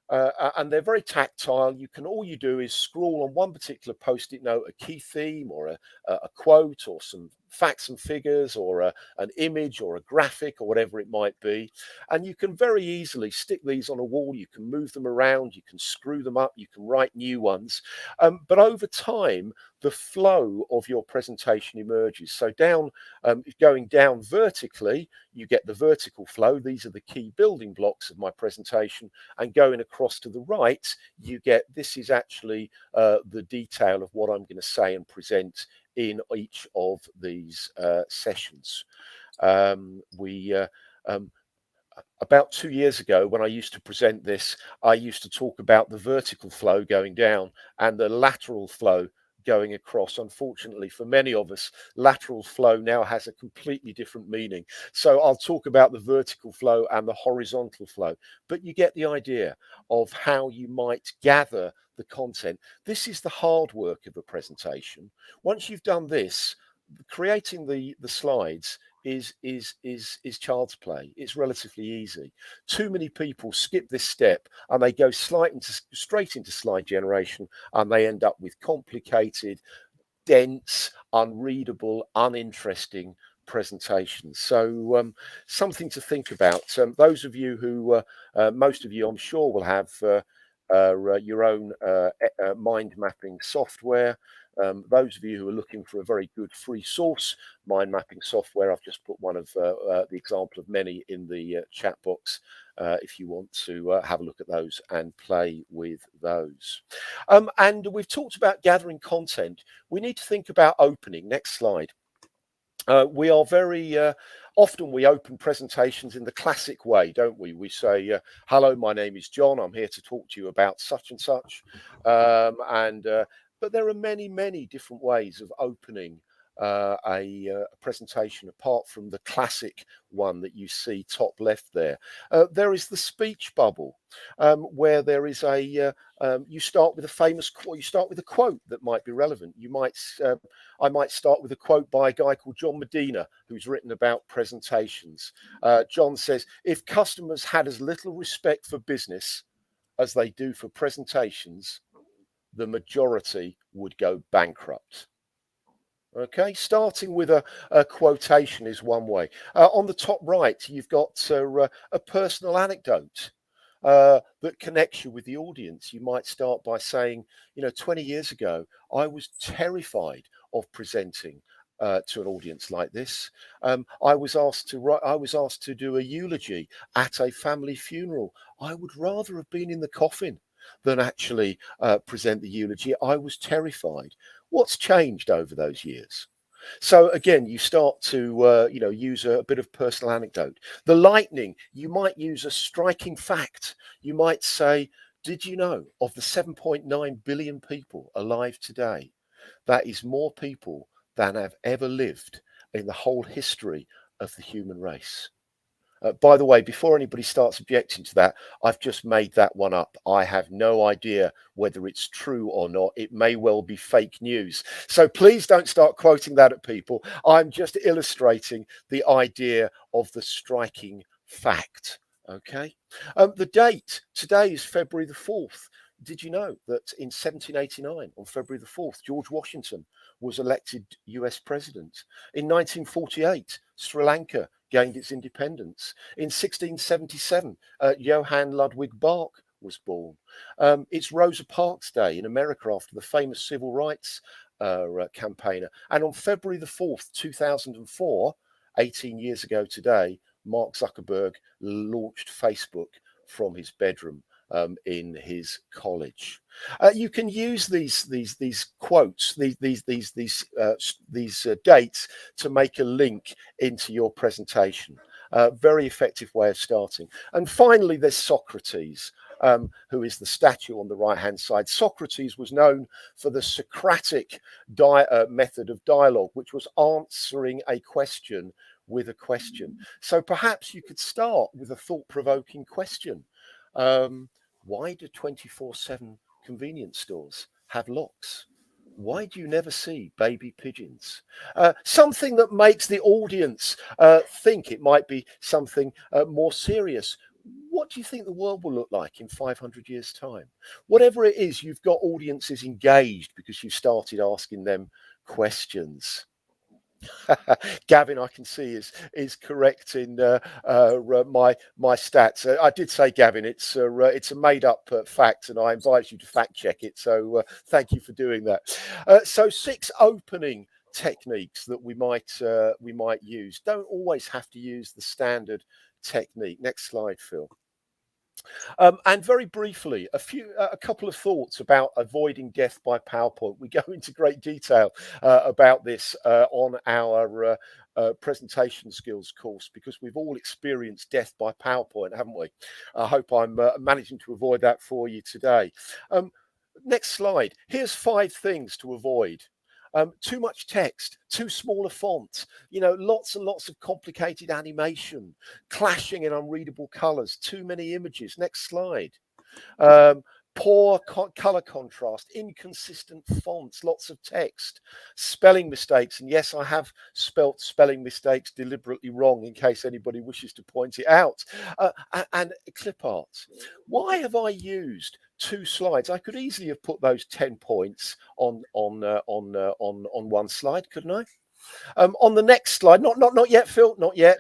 and they're very tactile. All you do is scrawl on one particular post-it note a key theme or a quote or some facts and figures or an image or a graphic or whatever it might be, and you can very easily stick these on a wall. You can move them around, you can screw them up, you can write new ones, but over time the flow of your presentation emerges. So going down vertically, you get the vertical flow. These are the key building blocks of my presentation. And going across to the right, you get, this is actually the detail of what I'm going to say and present in each of these sessions. About 2 years ago, when I used to present this, I used to talk about the vertical flow going down and the lateral flow going across. Unfortunately, for many of us, lateral flow now has a completely different meaning. So I'll talk about the vertical flow and the horizontal flow, but you get the idea of how you might gather the content. This is the hard work of a presentation. Once you've done this, creating the slides is child's play. It's relatively easy. Too many people skip this step and they go straight into slide generation, and they end up with complicated, dense, unreadable, uninteresting presentations. So something to think about. Those of you who, most of you, I'm sure, will have your own mind mapping software. Those of you who are looking for a very good free source mind mapping software, I've just put one of the example of many in the chat box if you want to have a look at those and play with those. And we've talked about gathering content. We need to think about opening. Next slide. We are very often we open presentations in the classic way, don't we? We say, hello, my name is John. I'm here to talk to you about such and such. But there are many, many different ways of opening a presentation apart from the classic one that you see top left there. There is the speech bubble, where there is a you start with a famous quote. You start with a quote that might be relevant. You might I might start with a quote by a guy called John Medina, who's written about presentations. John says, if customers had as little respect for business as they do for presentations, the majority would go bankrupt. Okay, starting with a quotation is one way. On the top right, you've got a personal anecdote that connects you with the audience. You might start by saying, 20 years ago, I was terrified of presenting to an audience like this. I was asked to do a eulogy at a family funeral. I would rather have been in the coffin than actually present the eulogy. I was terrified. What's changed over those years? So again, you start to use a bit of personal anecdote. The lightning, you might use a striking fact. You might say, did you know of the 7.9 billion people alive today, that is more people than have ever lived in the whole history of the human race? By the way, before anybody starts objecting to that, I've just made that one up. I have no idea whether it's true or not. It may well be fake news. So please don't start quoting that at people. I'm just illustrating the idea of the striking fact. Okay. The date today is February the 4th. Did you know that in 1789, on February the 4th, George Washington was elected US president? In 1948, Sri Lanka gained its independence. In 1677, Johann Ludwig Bach was born. It's Rosa Parks Day in America after the famous civil rights campaigner. And on February the 4th, 2004, 18 years ago today, Mark Zuckerberg launched Facebook from his bedroom in his college. You can use these quotes, these dates to make a link into your presentation. Very effective way of starting. And finally, there's Socrates, who is the statue on the right-hand side. Socrates was known for the Socratic method of dialogue, which was answering a question with a question. So perhaps you could start with a thought-provoking question. Why do 24/7 convenience stores have locks? Why do you never see baby pigeons? Something that makes the audience think. It might be something more serious. What do you think the world will look like in 500 years' time? Whatever it is, you've got audiences engaged because you started asking them questions. Gavin, I can see is correct in my stats. I did say, Gavin, it's a made up fact, and I invite you to fact check it. So thank you for doing that. So 6 opening techniques that we might use. Don't always have to use the standard technique. Next slide, Phil. And very briefly, a couple of thoughts about avoiding death by PowerPoint. We go into great detail about this on our presentation skills course, because we've all experienced death by PowerPoint, haven't we? I hope I'm managing to avoid that for you today. Next slide. Here's 5 things to avoid. Too much text, too small a font, lots and lots of complicated animation, clashing in unreadable colors, too many images. Next slide. poor color contrast, inconsistent fonts, lots of text, spelling mistakes. And yes, I have spelt spelling mistakes deliberately wrong in case anybody wishes to point it out. And clip art. Why have I used 2 slides? I could easily have put those 10 points on one slide, couldn't I? On the next slide, not yet, Phil, not yet.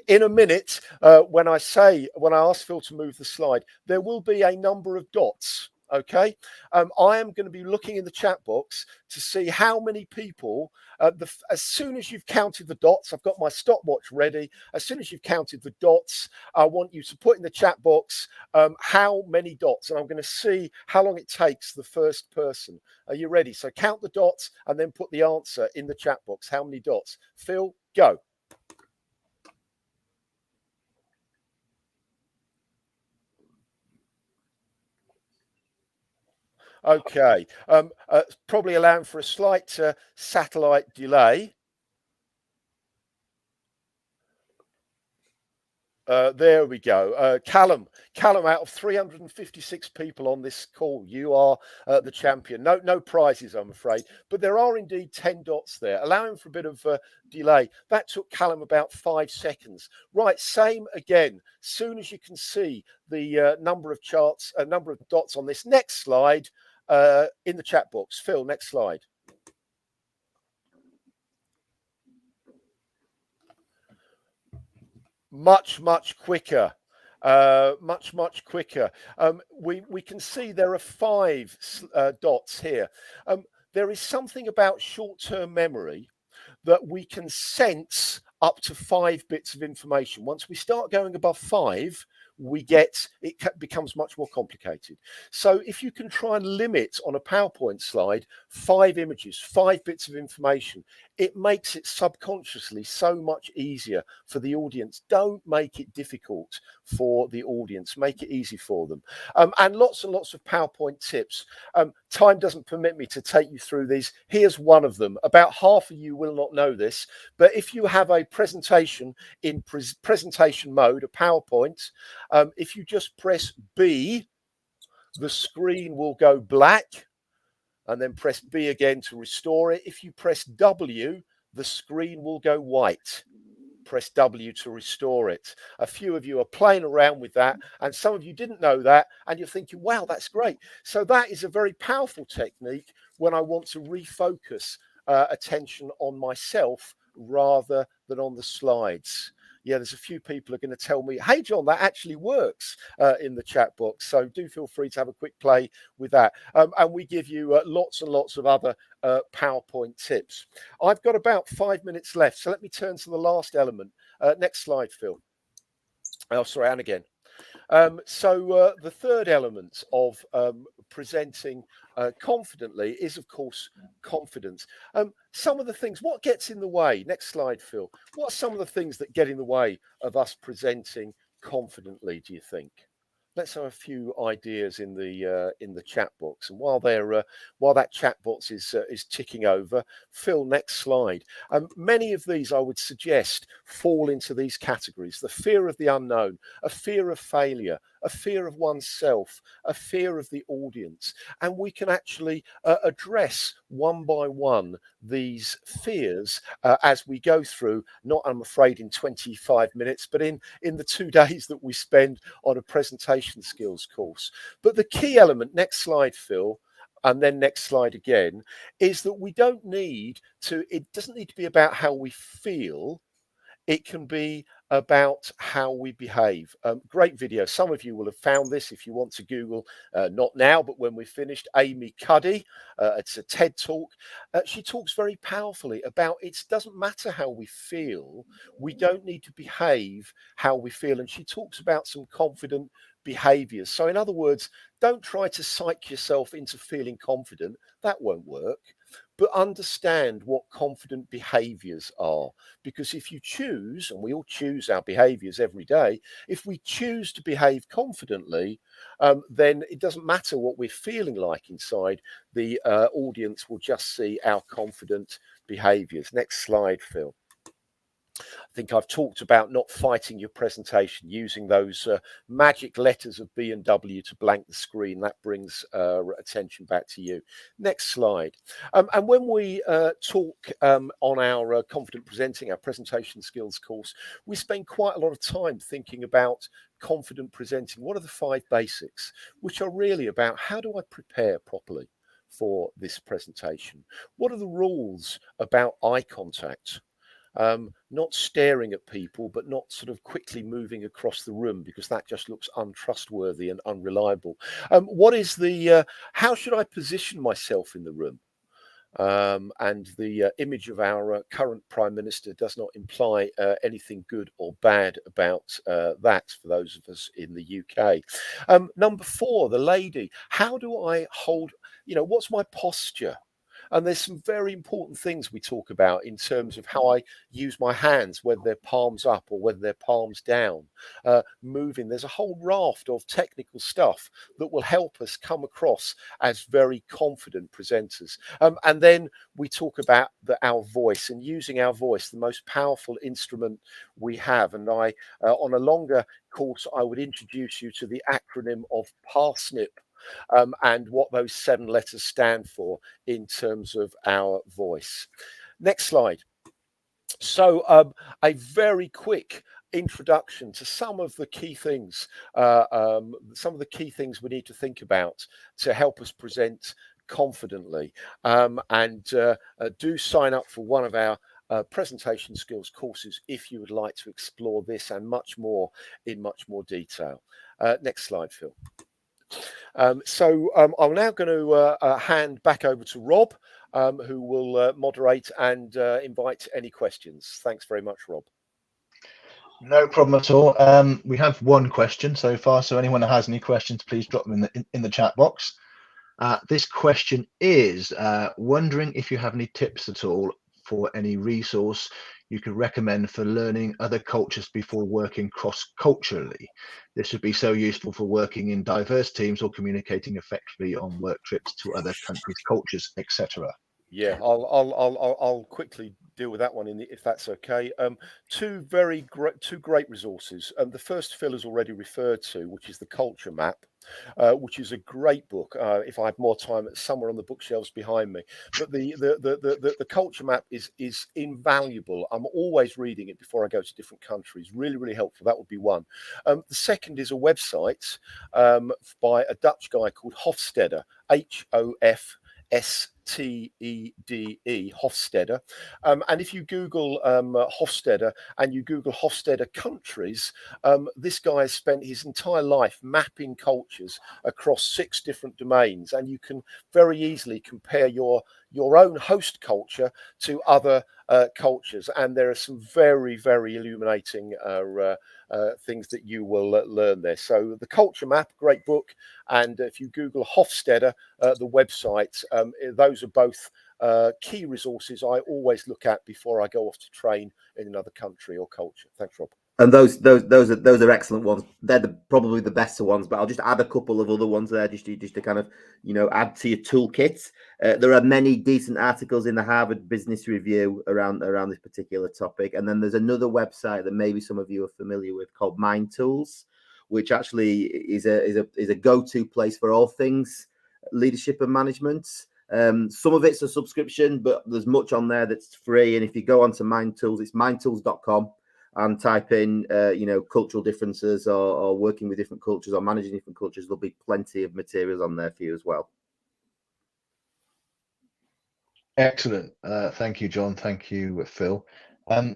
In a minute, when I ask Phil to move the slide, there will be a number of dots. Okay, I am going to be looking in the chat box to see how many people. As soon as you've counted the dots, I've got my stopwatch ready. As soon as you've counted the dots, I want you to put in the chat box how many dots, and I'm going to see how long it takes the first person. Are you ready? So count the dots and then put the answer in the chat box. How many dots? Phil, go. Okay, probably allowing for a slight satellite delay. There we go. Callum, out of 356 people on this call, you are the champion. No prizes, I'm afraid, but there are indeed 10 dots there, allowing for a bit of delay. That took Callum about 5 seconds. Right, same again. Soon as you can see the number of dots on this next slide in the chat box. Phil, next slide. Much quicker. Much quicker. We can see there are 5 dots here. There is something about short-term memory that we can sense up to 5 bits of information. Once we start going above 5, it becomes much more complicated. So if you can try and limit on a PowerPoint slide 5 images, 5 bits of information, it makes it subconsciously so much easier for the audience. Don't make it difficult for the audience. Make it easy for them. And lots of PowerPoint tips. Time doesn't permit me to take you through these. Here's one of them. About half of you will not know this, but if you have a presentation in presentation mode, a PowerPoint, if you just press B, the screen will go black, and then press B again to restore it. If you press W, the screen will go white. Press W to restore it. A few of you are playing around with that, and some of you didn't know that, and you're thinking, wow, that's great. So that is a very powerful technique when I want to refocus attention on myself rather than on the slides. Yeah, there's a few people are going to tell me, hey, John, that actually works in the chat box. So do feel free to have a quick play with that. And we give you lots and lots of other PowerPoint tips. I've got about 5 minutes left. So let me turn to the last element. Next slide, Phil. Oh, sorry, and again. So the third element of presenting confidently is, of course, confidence. Some of the things, what gets in the way? Next slide, Phil. What are some of the things that get in the way of us presenting confidently, do you think? Let's have a few ideas in the chat box. And while that chat box is ticking over, Phil, next slide. Many of these, I would suggest, fall into these categories: the fear of the unknown, a fear of failure, a fear of oneself, a fear of the audience. And we can actually address one by one these fears as we go through, not, I'm afraid, in 25 minutes, but in the 2 days that we spend on a presentation skills course. But the key element, next slide, Phil, and then next slide again, is that we don't need to, it doesn't need to be about how we feel. It can be about how we behave. Great video. Some of you will have found this if you want to Google, not now, but when we're finished, IMechE. It's a TED talk. She talks very powerfully about it doesn't matter how we feel. We don't need to behave how we feel. And she talks about some confident behaviors. So in other words, don't try to psych yourself into feeling confident. That won't work. But understand what confident behaviors are. Because if you choose, and we all choose our behaviors every day, if we choose to behave confidently, then it doesn't matter what we're feeling like inside. The audience will just see our confident behaviors. Next slide, Phil. I think I've talked about not fighting your presentation, using those magic letters of B and W to blank the screen. That brings attention back to you. Next slide. And when we talk on our Confident Presenting, our presentation skills course, we spend quite a lot of time thinking about confident presenting. What are the 5 basics, which are really about how do I prepare properly for this presentation? What are the rules about eye contact? Not staring at people, but not sort of quickly moving across the room, because that just looks untrustworthy and unreliable. What is the, how should I position myself in the room? And the image of our current Prime Minister does not imply anything good or bad about that for those of us in the UK. Number 4, the lady. How do I hold, what's my posture? And there's some very important things we talk about in terms of how I use my hands, whether they're palms up or whether they're palms down, moving. There's a whole raft of technical stuff that will help us come across as very confident presenters. And then we talk about our voice, and using our voice, the most powerful instrument we have. And I, on a longer course, I would introduce you to the acronym of PARSNIP. And what those 7 letters stand for in terms of our voice. Next slide. So a very quick introduction to some of the key things, we need to think about to help us present confidently. Do sign up for one of our presentation skills courses if you would like to explore this and much more in much more detail. Next slide, Phil. I'm now going to hand back over to Rob, who will moderate and invite any questions. Thanks very much, Rob. No problem at all. We have one question so far, so anyone that has any questions, please drop them in the chat box. This question is wondering if you have any tips at all for any resource you could recommend for learning other cultures before working cross-culturally. This would be so useful for working in diverse teams or communicating effectively on work trips to other countries, cultures, etc. Yeah, I'll quickly deal with that one if that's okay. Two great resources. The first Phil has already referred to, which is the Culture Map, which is a great book. If I had more time, it's somewhere on the bookshelves behind me. But the Culture Map is invaluable. I'm always reading it before I go to different countries. Really, really helpful. That would be one. The second is a website by a Dutch guy called Hofstede, Hofstede, Hofstede. And if you Google Hofstede and you Google Hofstede countries, this guy has spent his entire life mapping cultures across 6 different domains, and you can very easily compare your own host culture to other cultures. And there are some very, very illuminating things that you will learn there. So the Culture Map, great book. And if you Google Hofstede, the website, those are both key resources I always look at before I go off to train in another country or culture. Thanks, Rob. And those are excellent ones. They're probably the better ones, but I'll just add a couple of other ones there just to kind of add to your toolkit. There are many decent articles in the Harvard Business Review around this particular topic, and then there's another website that maybe some of you are familiar with called Mind Tools, which actually is a go-to place for all things leadership and management. Some of it's a subscription, but there's much on there that's free. And if you go onto Mind Tools, it's mindtools.com. and type in, cultural differences or working with different cultures or managing different cultures, there'll be plenty of materials on there for you as well. Excellent. Thank you, John. Thank you, Phil.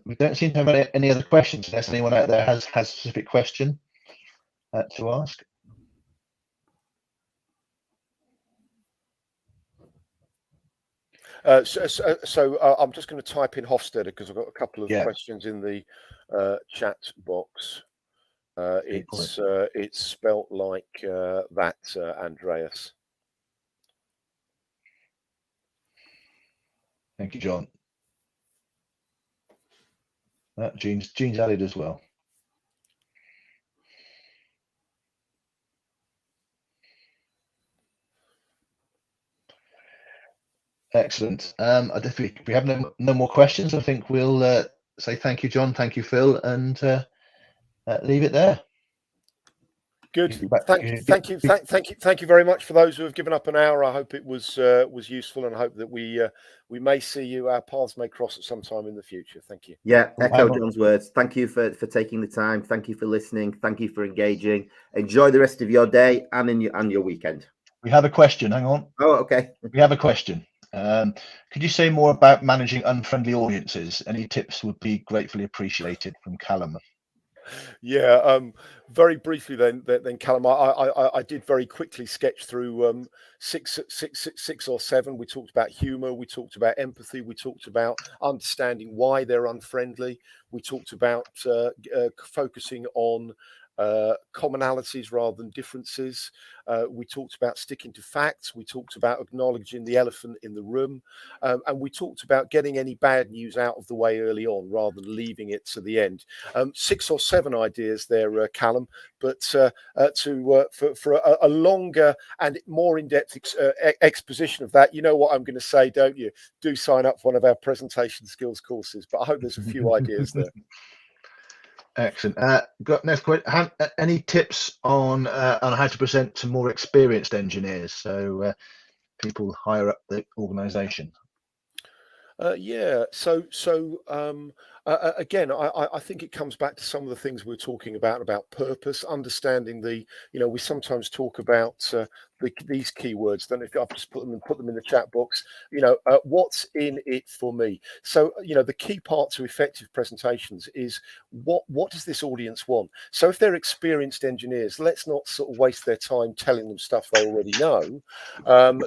We don't seem to have any other questions unless anyone out there has a specific question to ask. So I'm just going to type in Hofstede because I've got a couple of questions in the chat box. It's spelt like that, Andreas. Thank you, John. Jean's added as well. Excellent. If we have no more questions, I think we'll say thank you, John. Thank you, Phil, and leave it there. Good. Thank you very much for those who have given up an hour. I hope it was useful, and I hope that we may see you. Our paths may cross at some time in the future. Thank you. Yeah, echo John's words. Thank you for taking the time. Thank you for listening. Thank you for engaging. Enjoy the rest of your day and your weekend. We have a question. Hang on. Oh, okay. We have a question. Could you say more about managing unfriendly audiences? Any tips would be gratefully appreciated, from Callum. Yeah, very briefly then Callum, I did very quickly sketch through six or seven. We talked about humor, we talked about empathy, we talked about understanding why they're unfriendly, we talked about focusing on commonalities rather than differences. We talked about sticking to facts. We talked about acknowledging the elephant in the room, and we talked about getting any bad news out of the way early on rather than leaving it to the end. 6 or 7 ideas there, Callum, but for a longer and more in-depth exposition of that, you know what I'm going to say, don't you? Do sign up for one of our presentation skills courses, but I hope there's a few ideas there. Excellent. Got next question. Any tips on how to present to more experienced engineers, so people higher up the organisation? Yeah. Again, I think it comes back to some of the things we're talking about purpose, understanding we sometimes talk about these keywords. Then if I've just put them in the chat box, what's in it for me? So, the key part to effective presentations is what does this audience want? So if they're experienced engineers, let's not sort of waste their time telling them stuff they already know.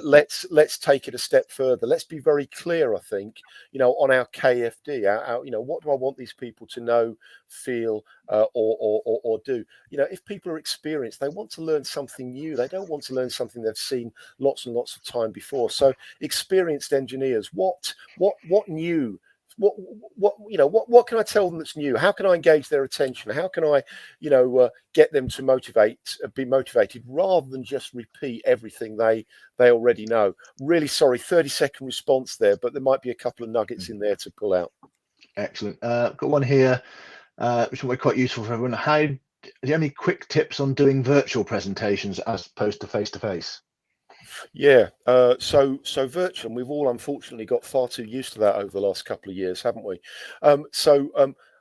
Let's take it a step further. Let's be very clear, I think, on our KFD, what do I want these people to know, feel, or do? If people are experienced, they want to learn something new. They don't want to learn something they've seen lots and lots of time before. So experienced engineers, what new? What can I tell them that's new? How can I engage their attention? How can I, get them to be motivated rather than just repeat everything they already know? Really sorry, 30-second response there, but there might be a couple of nuggets in there to pull out. Excellent. Got one here, which will be quite useful for everyone. Do you have any quick tips on doing virtual presentations as opposed to face-to-face? Yeah, so virtual, we've all unfortunately got far too used to that over the last couple of years, haven't we? And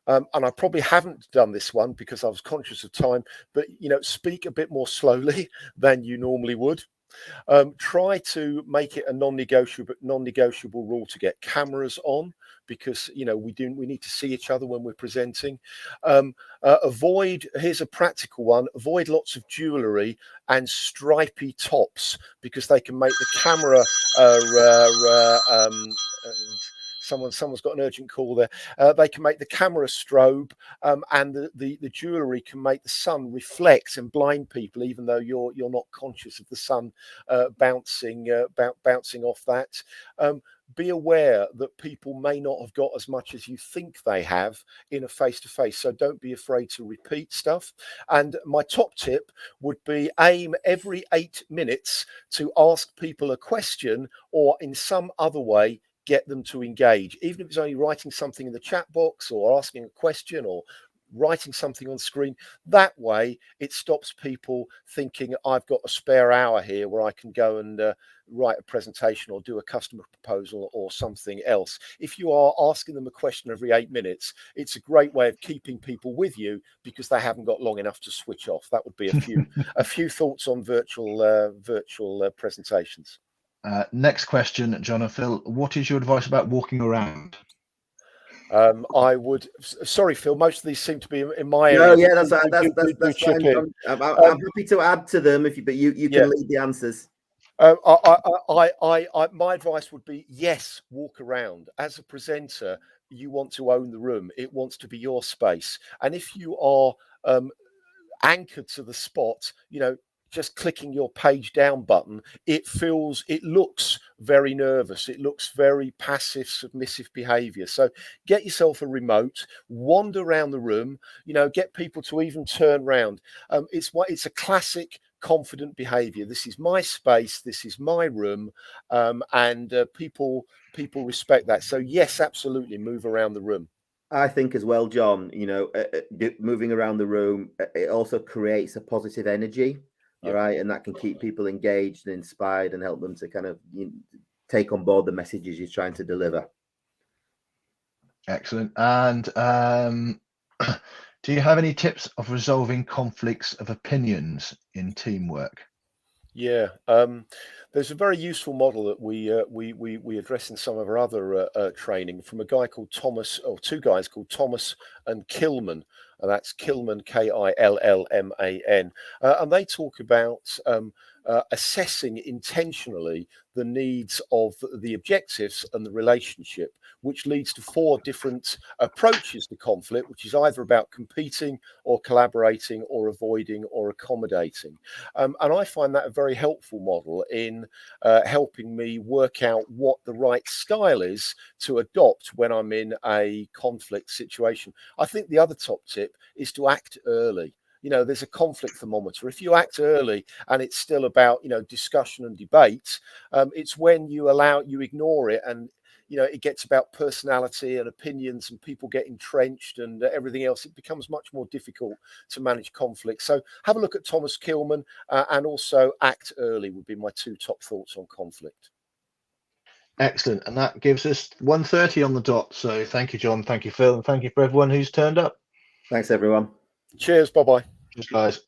I probably haven't done this one because I was conscious of time, but speak a bit more slowly than you normally would. Try to make it a non-negotiable rule to get cameras on, because we need to see each other when we're presenting. Here's a practical one: avoid lots of jewellery and stripy tops, because they can make the camera someone's got an urgent call there. They can make the camera strobe, and the jewellery can make the sun reflect and blind people, even though you're not conscious of the sun bouncing off that. Be aware that people may not have got as much as you think they have in a face-to-face, so don't be afraid to repeat stuff. And my top tip would be aim every 8 minutes to ask people a question, or in some other way get them to engage, even if it's only writing something in the chat box or asking a question or writing something on screen. That way it stops people thinking I've got a spare hour here where I can go and write a presentation or do a customer proposal or something else. If you are asking them a question every 8 minutes, it's a great way of keeping people with you, because they haven't got long enough to switch off. That would be a few thoughts on virtual presentations. Next question, John and Phil. What is your advice about walking around? I would. Sorry, Phil. Most of these seem to be in my area. No, yeah, that's fine. I'm happy to add to them but you can lead the answers. My advice would be, yes, walk around. As a presenter, you want to own the room. It wants to be your space. And if you are anchored to the spot, just clicking your page down button, it looks very nervous. It looks very passive, submissive behavior. So get yourself a remote, wander around the room, get people to even turn around. It's a classic confident behavior. This is my space. This is my room. And people respect that. So yes, absolutely, move around the room. I think as well, John, you know, moving around the room, it also creates a positive energy. All right. And that can keep people engaged and inspired and help them to kind of take on board the messages you're trying to deliver. Excellent. And do you have any tips of resolving conflicts of opinions in teamwork? Yeah, there's a very useful model that we address in some of our other training from a guy called Thomas, or two guys called Thomas and Killman, and that's Killman, Killman, and they talk about assessing intentionally the needs of the objectives and the relationship, which leads to 4 different approaches to conflict, which is either about competing or collaborating or avoiding or accommodating. And I find that a very helpful model in helping me work out what the right style is to adopt when I'm in a conflict situation. I think the other top tip is to act early. You know, there's a conflict thermometer. If you act early and it's still about, you know, discussion and debate, it's when you ignore it, and you know, it gets about personality and opinions and people get entrenched and everything else. It becomes much more difficult to manage conflict. So have a look at Thomas Killman, and also act early would be my 2 top thoughts on conflict. Excellent. And that gives us 1:30 on the dot. So thank you, John. Thank you, Phil. And thank you for everyone who's turned up. Thanks, everyone. Cheers. Bye-bye. Cheers, guys.